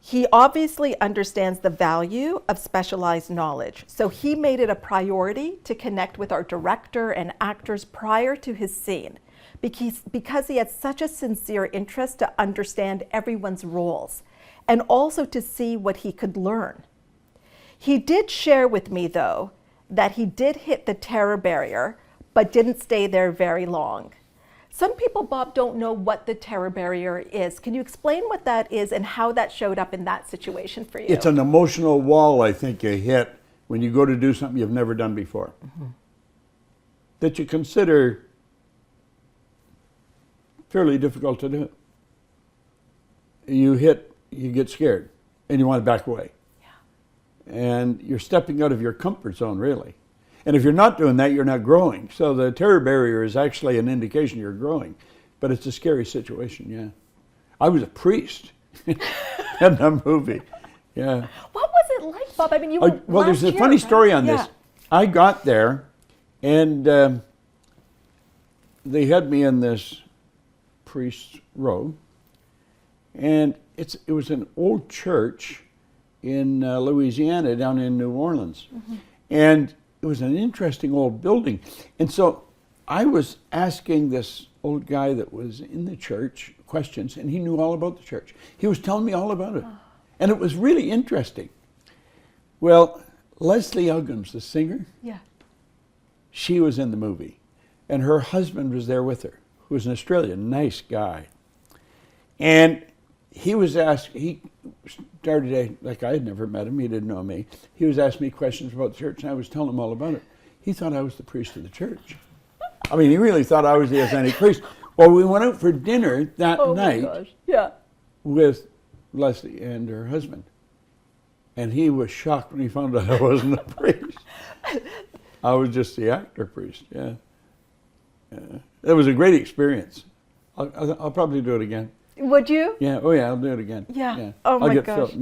He obviously understands the value of specialized knowledge, so he made it a priority to connect with our director and actors prior to his scene, because he had such a sincere interest to understand everyone's roles and also to see what he could learn. He did share with me, though, that he did hit the terror barrier, but didn't stay there very long. Some people, Bob, don't know what the terror barrier is. Can you explain what that is and how that showed up in that situation for you? It's an emotional wall, I think, you hit when you go to do something you've never done before. That you consider fairly difficult to do. You get scared, and you want to back away. Yeah. And you're stepping out of your comfort zone, really. And if you're not doing that, you're not growing. So the terror barrier is actually an indication you're growing. But it's a scary situation, yeah. I was a priest in the movie, yeah. What was it like, Bob? I mean, you were well, there's a last year, funny right? story on Yeah. this. I got there, and they had me in this priest's robe, and it was an old church in Louisiana, down in New Orleans, and it was an interesting old building. And so I was asking this old guy that was in the church questions, and he knew all about the church. He was telling me all about it, and it was really interesting. Well, Leslie Uggams, the singer, she was in the movie, and her husband was there with her, who was an Australian, nice guy. And he started, like I had never met him, he didn't know me. He was asking me questions about the church, and I was telling him all about it. He thought I was the priest of the church. I mean, he really thought I was the authentic priest. Well, we went out for dinner that night with Leslie and her husband. And he was shocked when he found out I wasn't a priest. I was just the actor priest. Yeah. It was a great experience. I'll probably do it again. Would you? Yeah. Oh yeah, I'll do it again. Yeah. Oh my gosh.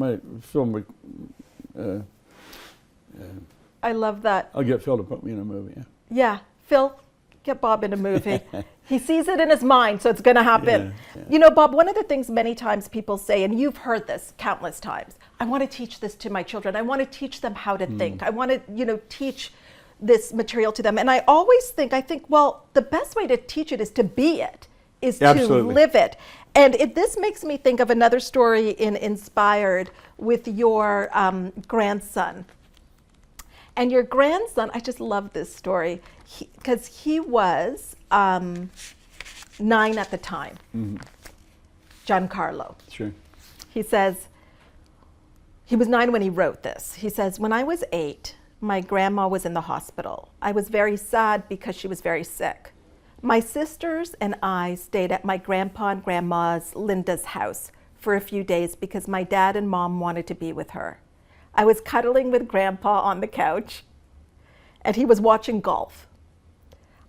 I love that. I'll get Phil to put me in a movie. Yeah. Yeah. Phil, get Bob in a movie. He sees it in his mind, so it's going to happen. Yeah. You know, Bob, one of the things many times people say, and you've heard this countless times, I want to teach this to my children. I want to teach them how to think. I want to, teach this material to them. And I always think, well, the best way to teach it is to be it, is Absolutely. to live it. And this makes me think of another story in Inspired with your grandson. And your grandson, I just love this story, because he was 9 at the time, Giancarlo. Sure. He says, he was 9 when he wrote this. He says, when I was 8, my grandma was in the hospital. I was very sad because she was very sick. My sisters and I stayed at my grandpa and grandma's Linda's house for a few days because my dad and mom wanted to be with her. I was cuddling with grandpa on the couch and he was watching golf.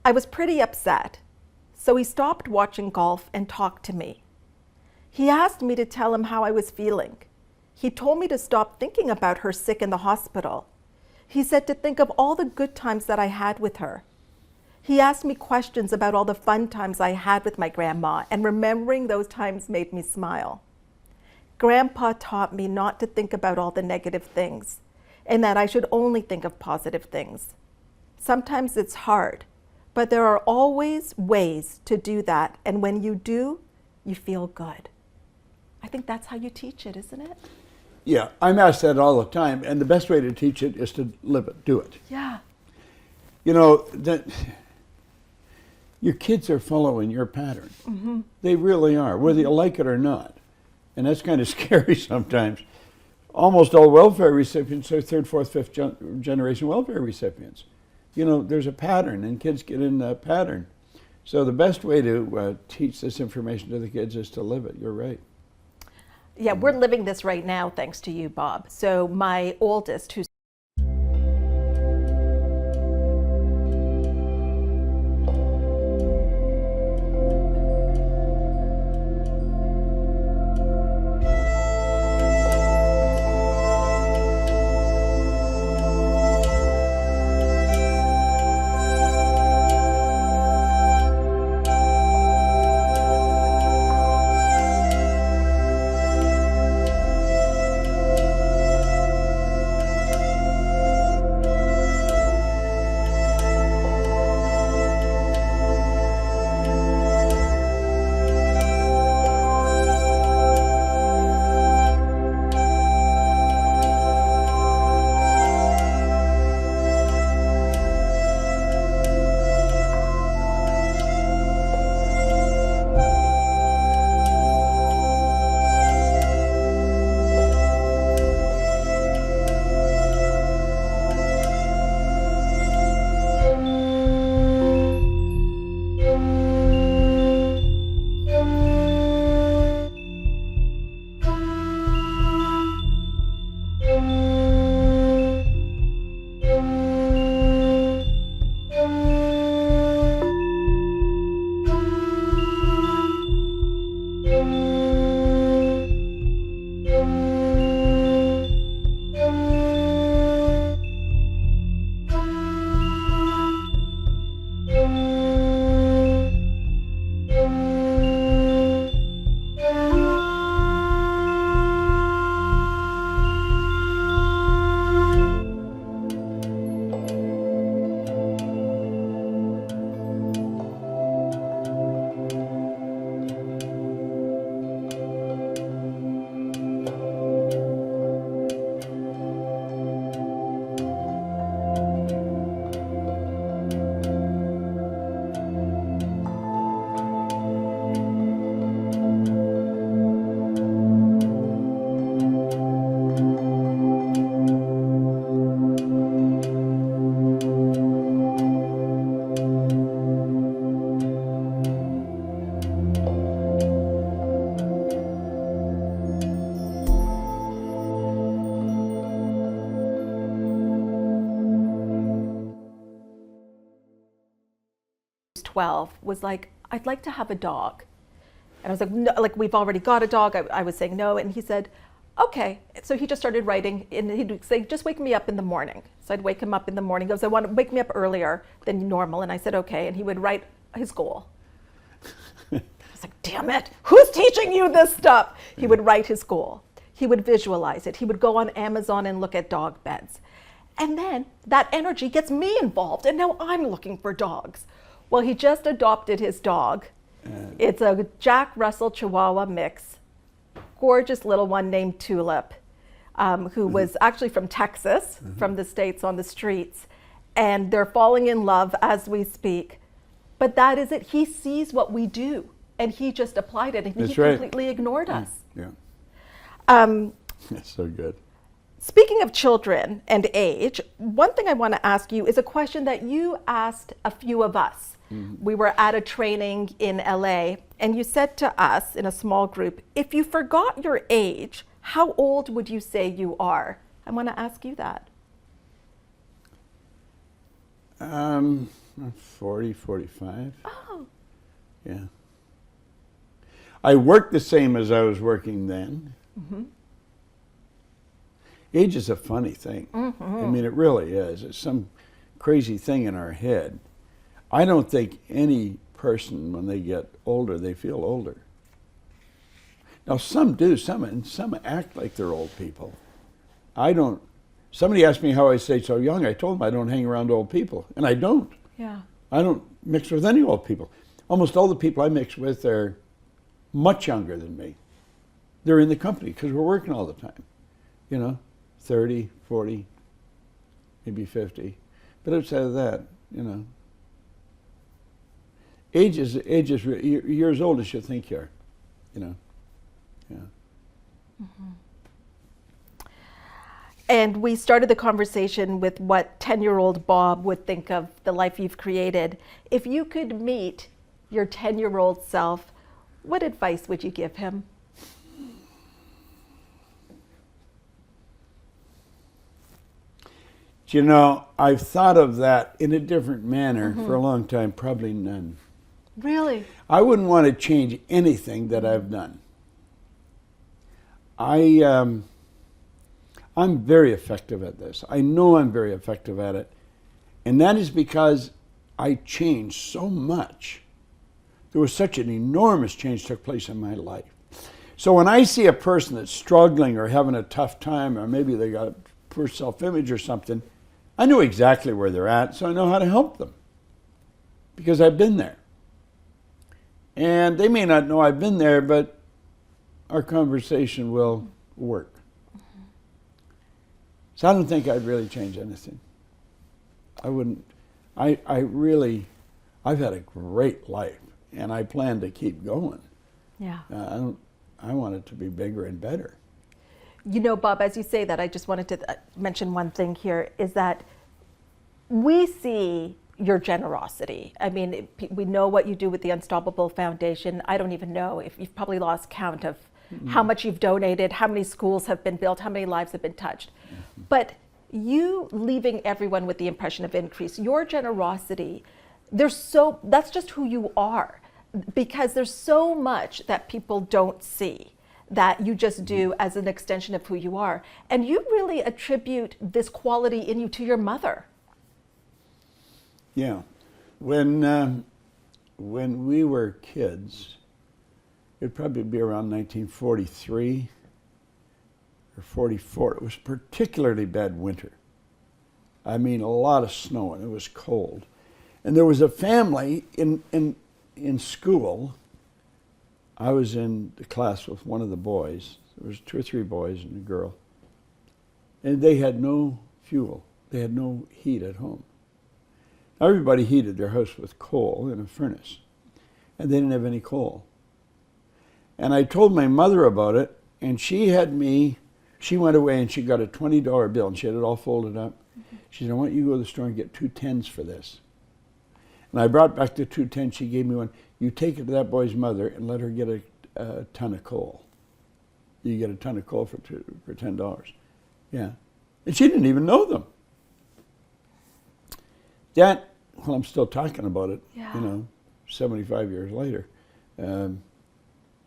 I was pretty upset, so he stopped watching golf and talked to me. He asked me to tell him how I was feeling. He told me to stop thinking about her sick in the hospital. He said to think of all the good times that I had with her. He asked me questions about all the fun times I had with my grandma, and remembering those times made me smile. Grandpa taught me not to think about all the negative things, and that I should only think of positive things. Sometimes it's hard, but there are always ways to do that, and when you do, you feel good. I think that's how you teach it, isn't it? Yeah, I'm asked that all the time, and the best way to teach it is to live it, do it. Yeah. You know, your kids are following your pattern. Mm-hmm. They really are, whether you like it or not. And that's kind of scary sometimes. Almost all welfare recipients are 3rd, 4th, 5th generation welfare recipients. You know, there's a pattern, and kids get in that pattern. So the best way to teach this information to the kids is to live it. You're right. Yeah, we're living this right now, thanks to you, Bob. So my oldest, who's 12, was like, I'd like to have a dog. And I was like, no, like, we've already got a dog. I was saying no. And he said, okay. So he just started writing, and he'd say, just wake me up in the morning. So I'd wake him up in the morning. He goes, I want to wake me up earlier than normal. And I said, okay. And he would write his goal. I was like, damn it, who's teaching you this stuff? He would write his goal. He would visualize it. He would go on Amazon and look at dog beds. And then that energy gets me involved, and now I'm looking for dogs. Well, he just adopted his dog. It's a Jack Russell Chihuahua mix, gorgeous little one named Tulip, who was actually from Texas, from the States, on the streets. And they're falling in love as we speak. But that is it. He sees what we do, and he just applied it, and he completely ignored us. Yeah. That's so good. Speaking of children and age, one thing I want to ask you is a question that you asked a few of us. We were at a training in LA, and you said to us in a small group, if you forgot your age, how old would you say you are? I want to ask you that. 40, 45. Oh. Yeah. I worked the same as I was working then. Age is a funny thing. I mean, it really is. It's some crazy thing in our head. I don't think any person, when they get older, they feel older. Now, some do. Some act like they're old people. I don't. Somebody asked me how I stay so young. I told them I don't hang around old people, and I don't. Yeah. I don't mix with any old people. Almost all the people I mix with are much younger than me. They're in the company because we're working all the time. 30, 40, maybe 50. But outside of that, age is you're as old as you think you are, Yeah. And we started the conversation with what 10-year-old Bob would think of the life you've created. If you could meet your 10-year-old self, what advice would you give him? I've thought of that in a different manner for a long time, probably none. Really? I wouldn't want to change anything that I've done. I'm very effective at this. I know I'm very effective at it. And that is because I changed so much. There was such an enormous change took place in my life. So when I see a person that's struggling or having a tough time, or maybe they got poor self-image or something, I know exactly where they're at, so I know how to help them because I've been there. And they may not know I've been there, but our conversation will work. So I don't think I'd really change anything. I wouldn't. I've had a great life, and I plan to keep going. Yeah. I want it to be bigger and better. Bob, as you say that, I just wanted to mention one thing here, is that we see your generosity. I mean, we know what you do with the Unstoppable Foundation. I don't even know if you've probably lost count of how much you've donated, how many schools have been built, how many lives have been touched. But you leaving everyone with the impression of increase, your generosity, that's just who you are, because there's so much that people don't see that you just do as an extension of who you are. And you really attribute this quality in you to your mother. Yeah. When we were kids, it'd probably be around 1943 or 44. It was a particularly bad winter. I mean, a lot of snow, and it was cold. And there was a family in school. I was in the class with one of the boys. There was 2 or 3 boys and a girl. And they had no fuel. They had no heat at home. Everybody heated their house with coal in a furnace. And they didn't have any coal. And I told my mother about it, and she went away and she got a $20 bill, and she had it all folded up. She said, I want you to go to the store and get 2 10s for this. And I brought back the 2 10s. She gave me one. You take it to that boy's mother and let her get a ton of coal. You get a ton of coal for $10. Yeah. And she didn't even know them. I'm still talking about it, 75 years later.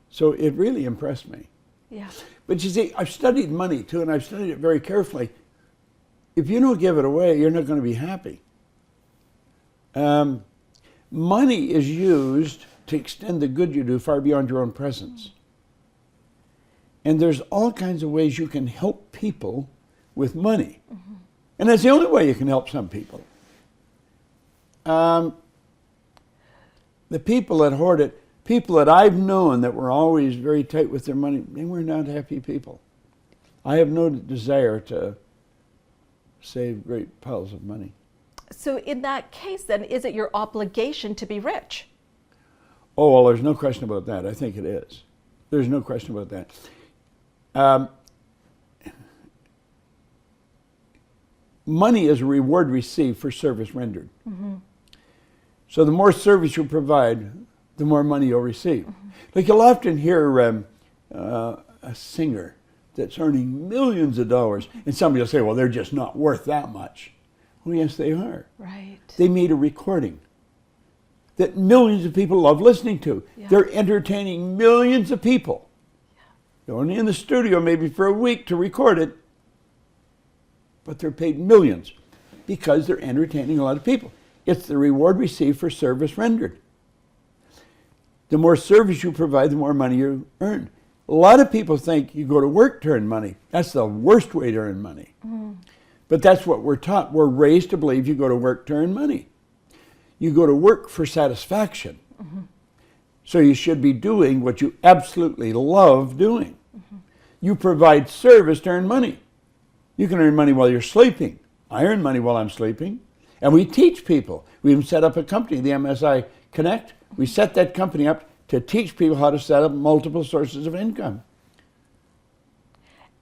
So it really impressed me. Yeah. But you see, I've studied money too, and I've studied it very carefully. If you don't give it away, you're not going to be happy. Money is used to extend the good you do far beyond your own presence. And there's all kinds of ways you can help people with money. Mm-hmm. And that's the only way you can help some people. The people that hoard it, people that I've known that were always very tight with their money, they were not happy people. I have no desire to save great piles of money. So in that case, then, is it your obligation to be rich? Oh, well, there's no question about that. I think it is. There's no question about that. Money is a reward received for service rendered. Mm-hmm. So the more service you provide, the more money you'll receive. Mm-hmm. Like you'll often hear a singer that's earning millions of dollars, and somebody will say, well, they're just not worth that much. Well, yes, they are. Right. They made a recording that millions of people love listening to. Yeah. They're entertaining millions of people. Yeah. They're only in the studio maybe for a week to record it, but they're paid millions because they're entertaining a lot of people. It's the reward received for service rendered. The more service you provide, the more money you earn. A lot of people think you go to work to earn money. That's the worst way to earn money. Mm. But that's what we're taught. We're raised to believe you go to work to earn money. You go to work for satisfaction. Mm-hmm. So you should be doing what you absolutely love doing. Mm-hmm. You provide service to earn money. You can earn money while you're sleeping. I earn money while I'm sleeping. And we teach people. We even set up a company, the MSI Connect. We set that company up to teach people how to set up multiple sources of income.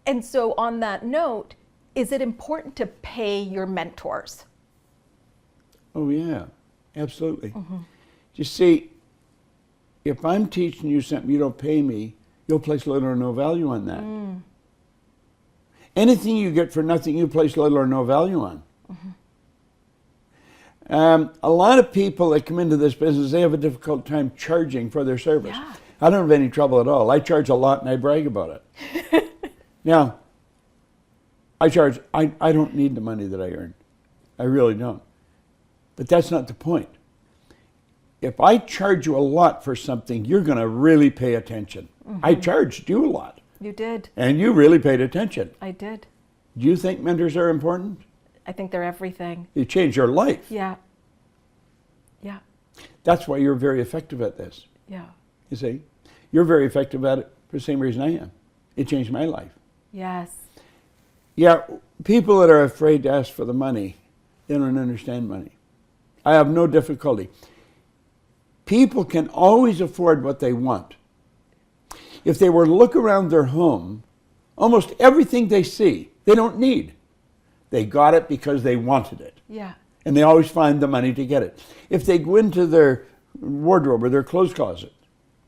And so on that note, is it important to pay your mentors? Oh yeah, absolutely. Mm-hmm. You see, if I'm teaching you something you don't pay me, you'll place little or no value on that. Mm. Anything you get for nothing, you place little or no value on. Mm-hmm. A lot of people that come into this business, they have a difficult time charging for their service. Yeah. I don't have any trouble at all. I charge a lot and I brag about it. Now, I don't need the money that I earn. I really don't. But that's not the point. If I charge you a lot for something, you're going to really pay attention. Mm-hmm. I charged you a lot. You did. And you really paid attention. I did. Do you think mentors are important? I think they're everything. They change your life. Yeah. Yeah. That's why you're very effective at this. Yeah. You see? You're very effective at it for the same reason I am. It changed my life. Yes. Yeah, people that are afraid to ask for the money, they don't understand money. I have no difficulty. People can always afford what they want. If they were to look around their home, almost everything they see, they don't need. They got it because they wanted it. Yeah. And they always find the money to get it. If they go into their wardrobe or their clothes closet,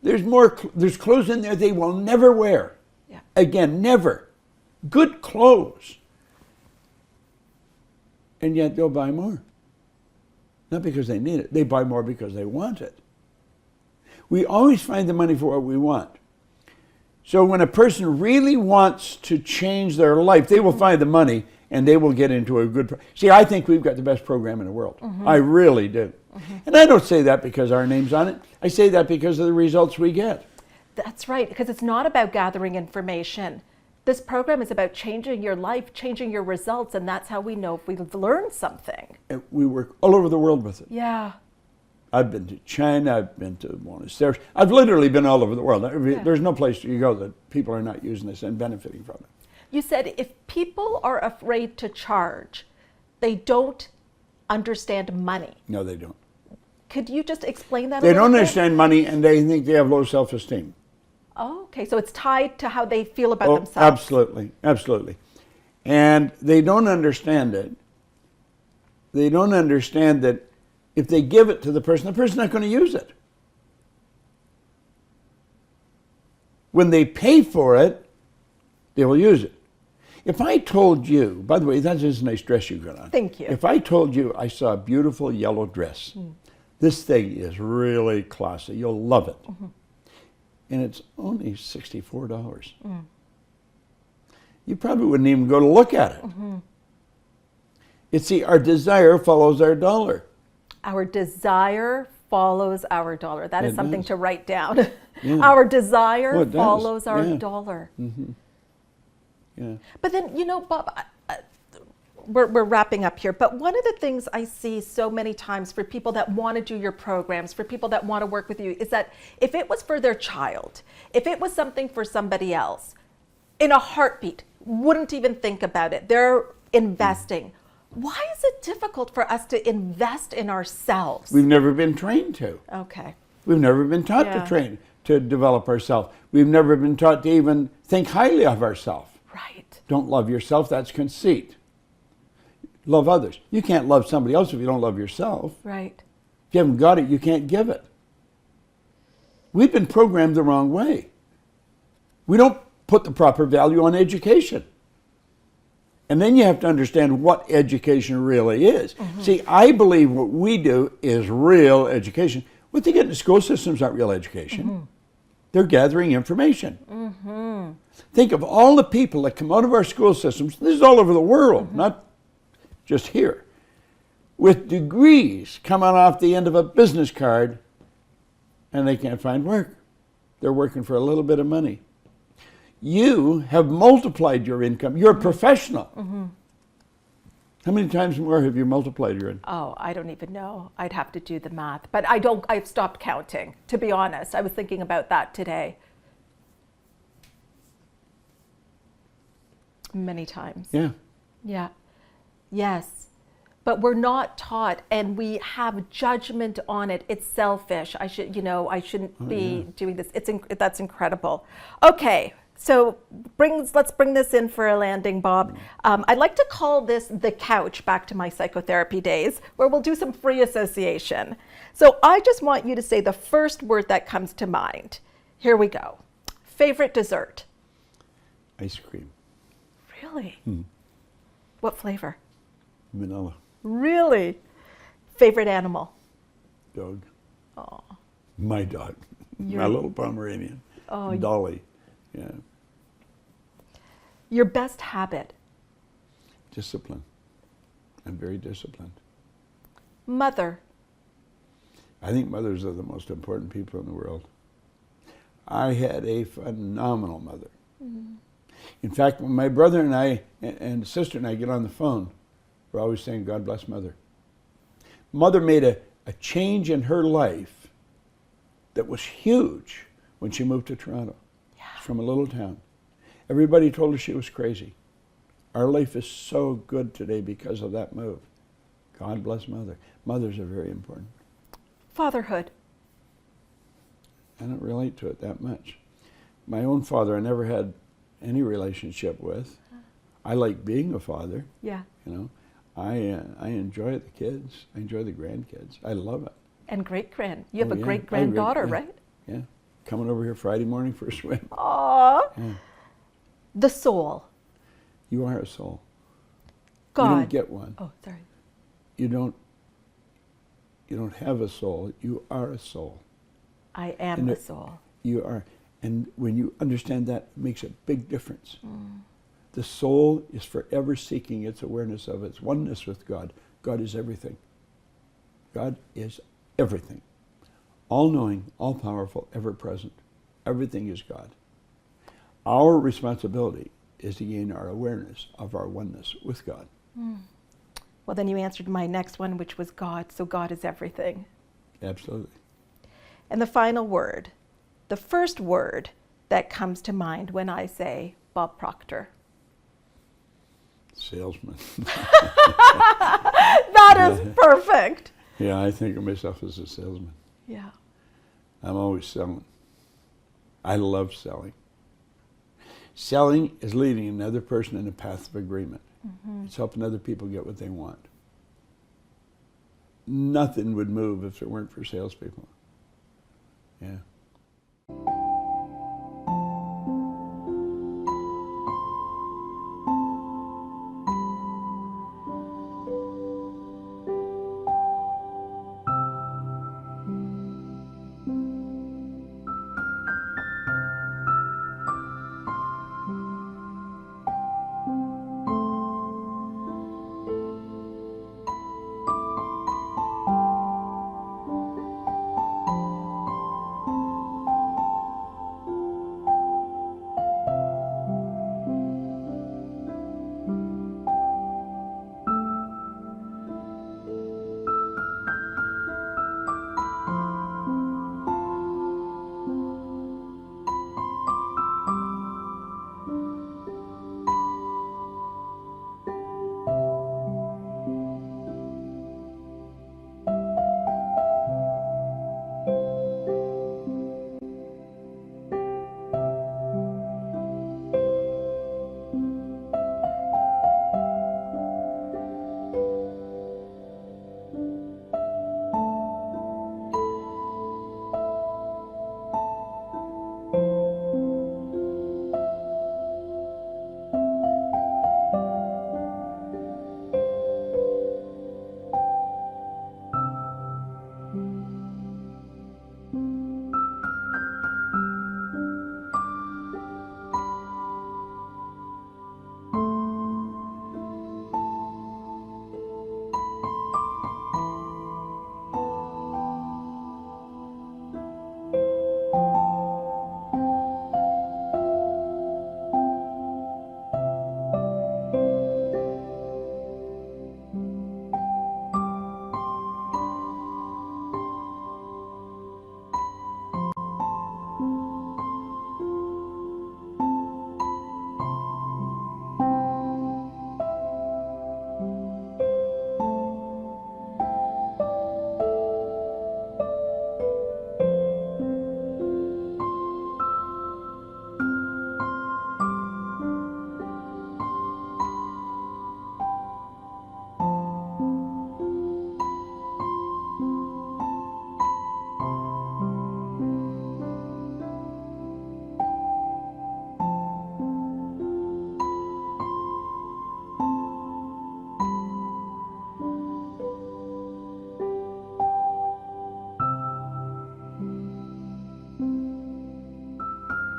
there's clothes in there they will never wear. Yeah. Again, never. Good clothes. And yet they'll buy more. Not because they need it. They buy more because they want it. We always find the money for what we want. So when a person really wants to change their life, they will find the money and they will get into a good... See, I think we've got the best program in the world. Mm-hmm. I really do. Mm-hmm. And I don't say that because our name's on it. I say that because of the results we get. That's right, because it's not about gathering information. This program is about changing your life, changing your results, and that's how we know if we've learned something. And we work all over the world with it. Yeah. I've been to China, I've been to monasteries. I've literally been all over the world. Yeah. There's no place you go that people are not using this and benefiting from it. You said if people are afraid to charge, they don't understand money. No, they don't. Could you just explain that a They little don't bit? understand money and they think they have low self-esteem. Oh, okay. So it's tied to how they feel about themselves. Absolutely, absolutely. And they don't understand it. They don't understand that if they give it to the person's not going to use it. When they pay for it, they will use it. If I told you, by the way, that's just a nice dress you got on. Thank you. If I told you I saw a beautiful yellow dress This thing is really classy. You'll love it. And it's only $64. You probably wouldn't even go to look at it. You see, our desire follows our dollar. Our desire follows our dollar. That is It something does. to write down. Yeah. Our desire Well, it does. follows our Yeah. dollar. Yeah. But then, you know, Bob, we're wrapping up here, but one of the things I see so many times for people that want to do your programs, for people that want to work with you, is that if it was for their child, if it was something for somebody else, in a heartbeat, wouldn't even think about it. They're investing. Why is it difficult for us to invest in ourselves? We've never been trained to. Okay. We've never been taught Yeah. to train, to develop ourselves. We've never been taught to even think highly of ourselves. Right. Don't love yourself, that's conceit. Love others. You can't love somebody else if you don't love yourself. Right. If you haven't got it, you can't give it. We've been programmed the wrong way. We don't put the proper value on education. And then you have to understand what education really is. See, I believe what we do is real education. What they get in the school system is not real education. They're gathering information. Think of all the people that come out of our school systems, this is all over the world, not just here, with degrees coming off the end of a business card, and they can't find work. They're working for a little bit of money. You have multiplied your income. You're a professional. How many times more have you multiplied your income? Oh, I don't even know. I'd have to do the math, but I've stopped counting, to be honest. I was thinking about that today. Many times. Yeah. Yeah. Yes. But we're not taught, and we have judgment on it. It's selfish. I shouldn't be doing this. That's incredible. Okay. So let's bring this in for a landing, Bob. I'd like to call this the couch, back to my psychotherapy days, where we'll do some free association. So I just want you to say the first word that comes to mind. Here we go. Favorite dessert? Ice cream. Really? What flavor? Vanilla. Really? Favorite animal? Dog. Oh. My dog. My Your- little Pomeranian. Oh, Dolly. Yeah. Your best habit? Discipline. I'm very disciplined. Mother? I think mothers are the most important people in the world. I had a phenomenal mother. In fact, when my brother and I and sister and I get on the phone, we're always saying, God bless Mother. Mother made a change in her life that was huge when she moved to Toronto. From a little town. Everybody told her she was crazy. Our life is so good today because of that move. God bless Mother. Mothers are very important. Fatherhood? I don't relate to it that much. My own father I never had any relationship with. I like being a father. Yeah. You know, I enjoy the kids. I enjoy the grandkids. I love it. And great-grand. You have Oh, a yeah. great-granddaughter, Yeah. right? Yeah. Coming over here Friday morning for a swim. Aww. Yeah. The soul? You are a soul. God. You don't get one. Oh, sorry. You don't have a soul. You are a soul. I am And the it- soul. You are. And when you understand that, it makes a big difference. The soul is forever seeking its awareness of its oneness with God. God is everything. God is everything. All-knowing, all-powerful, ever-present. Everything is God. Our responsibility is to gain our awareness of our oneness with God. Well, then you answered my next one, which was God. So God is everything. Absolutely. And the final word, the first word that comes to mind when I say Bob Proctor. Salesman. That is perfect. Yeah, I think of myself as a salesman. Yeah. I'm always selling. I love selling. Selling is leading another person in a path of agreement. It's helping other people get what they want. Nothing would move if it weren't for salespeople. Yeah.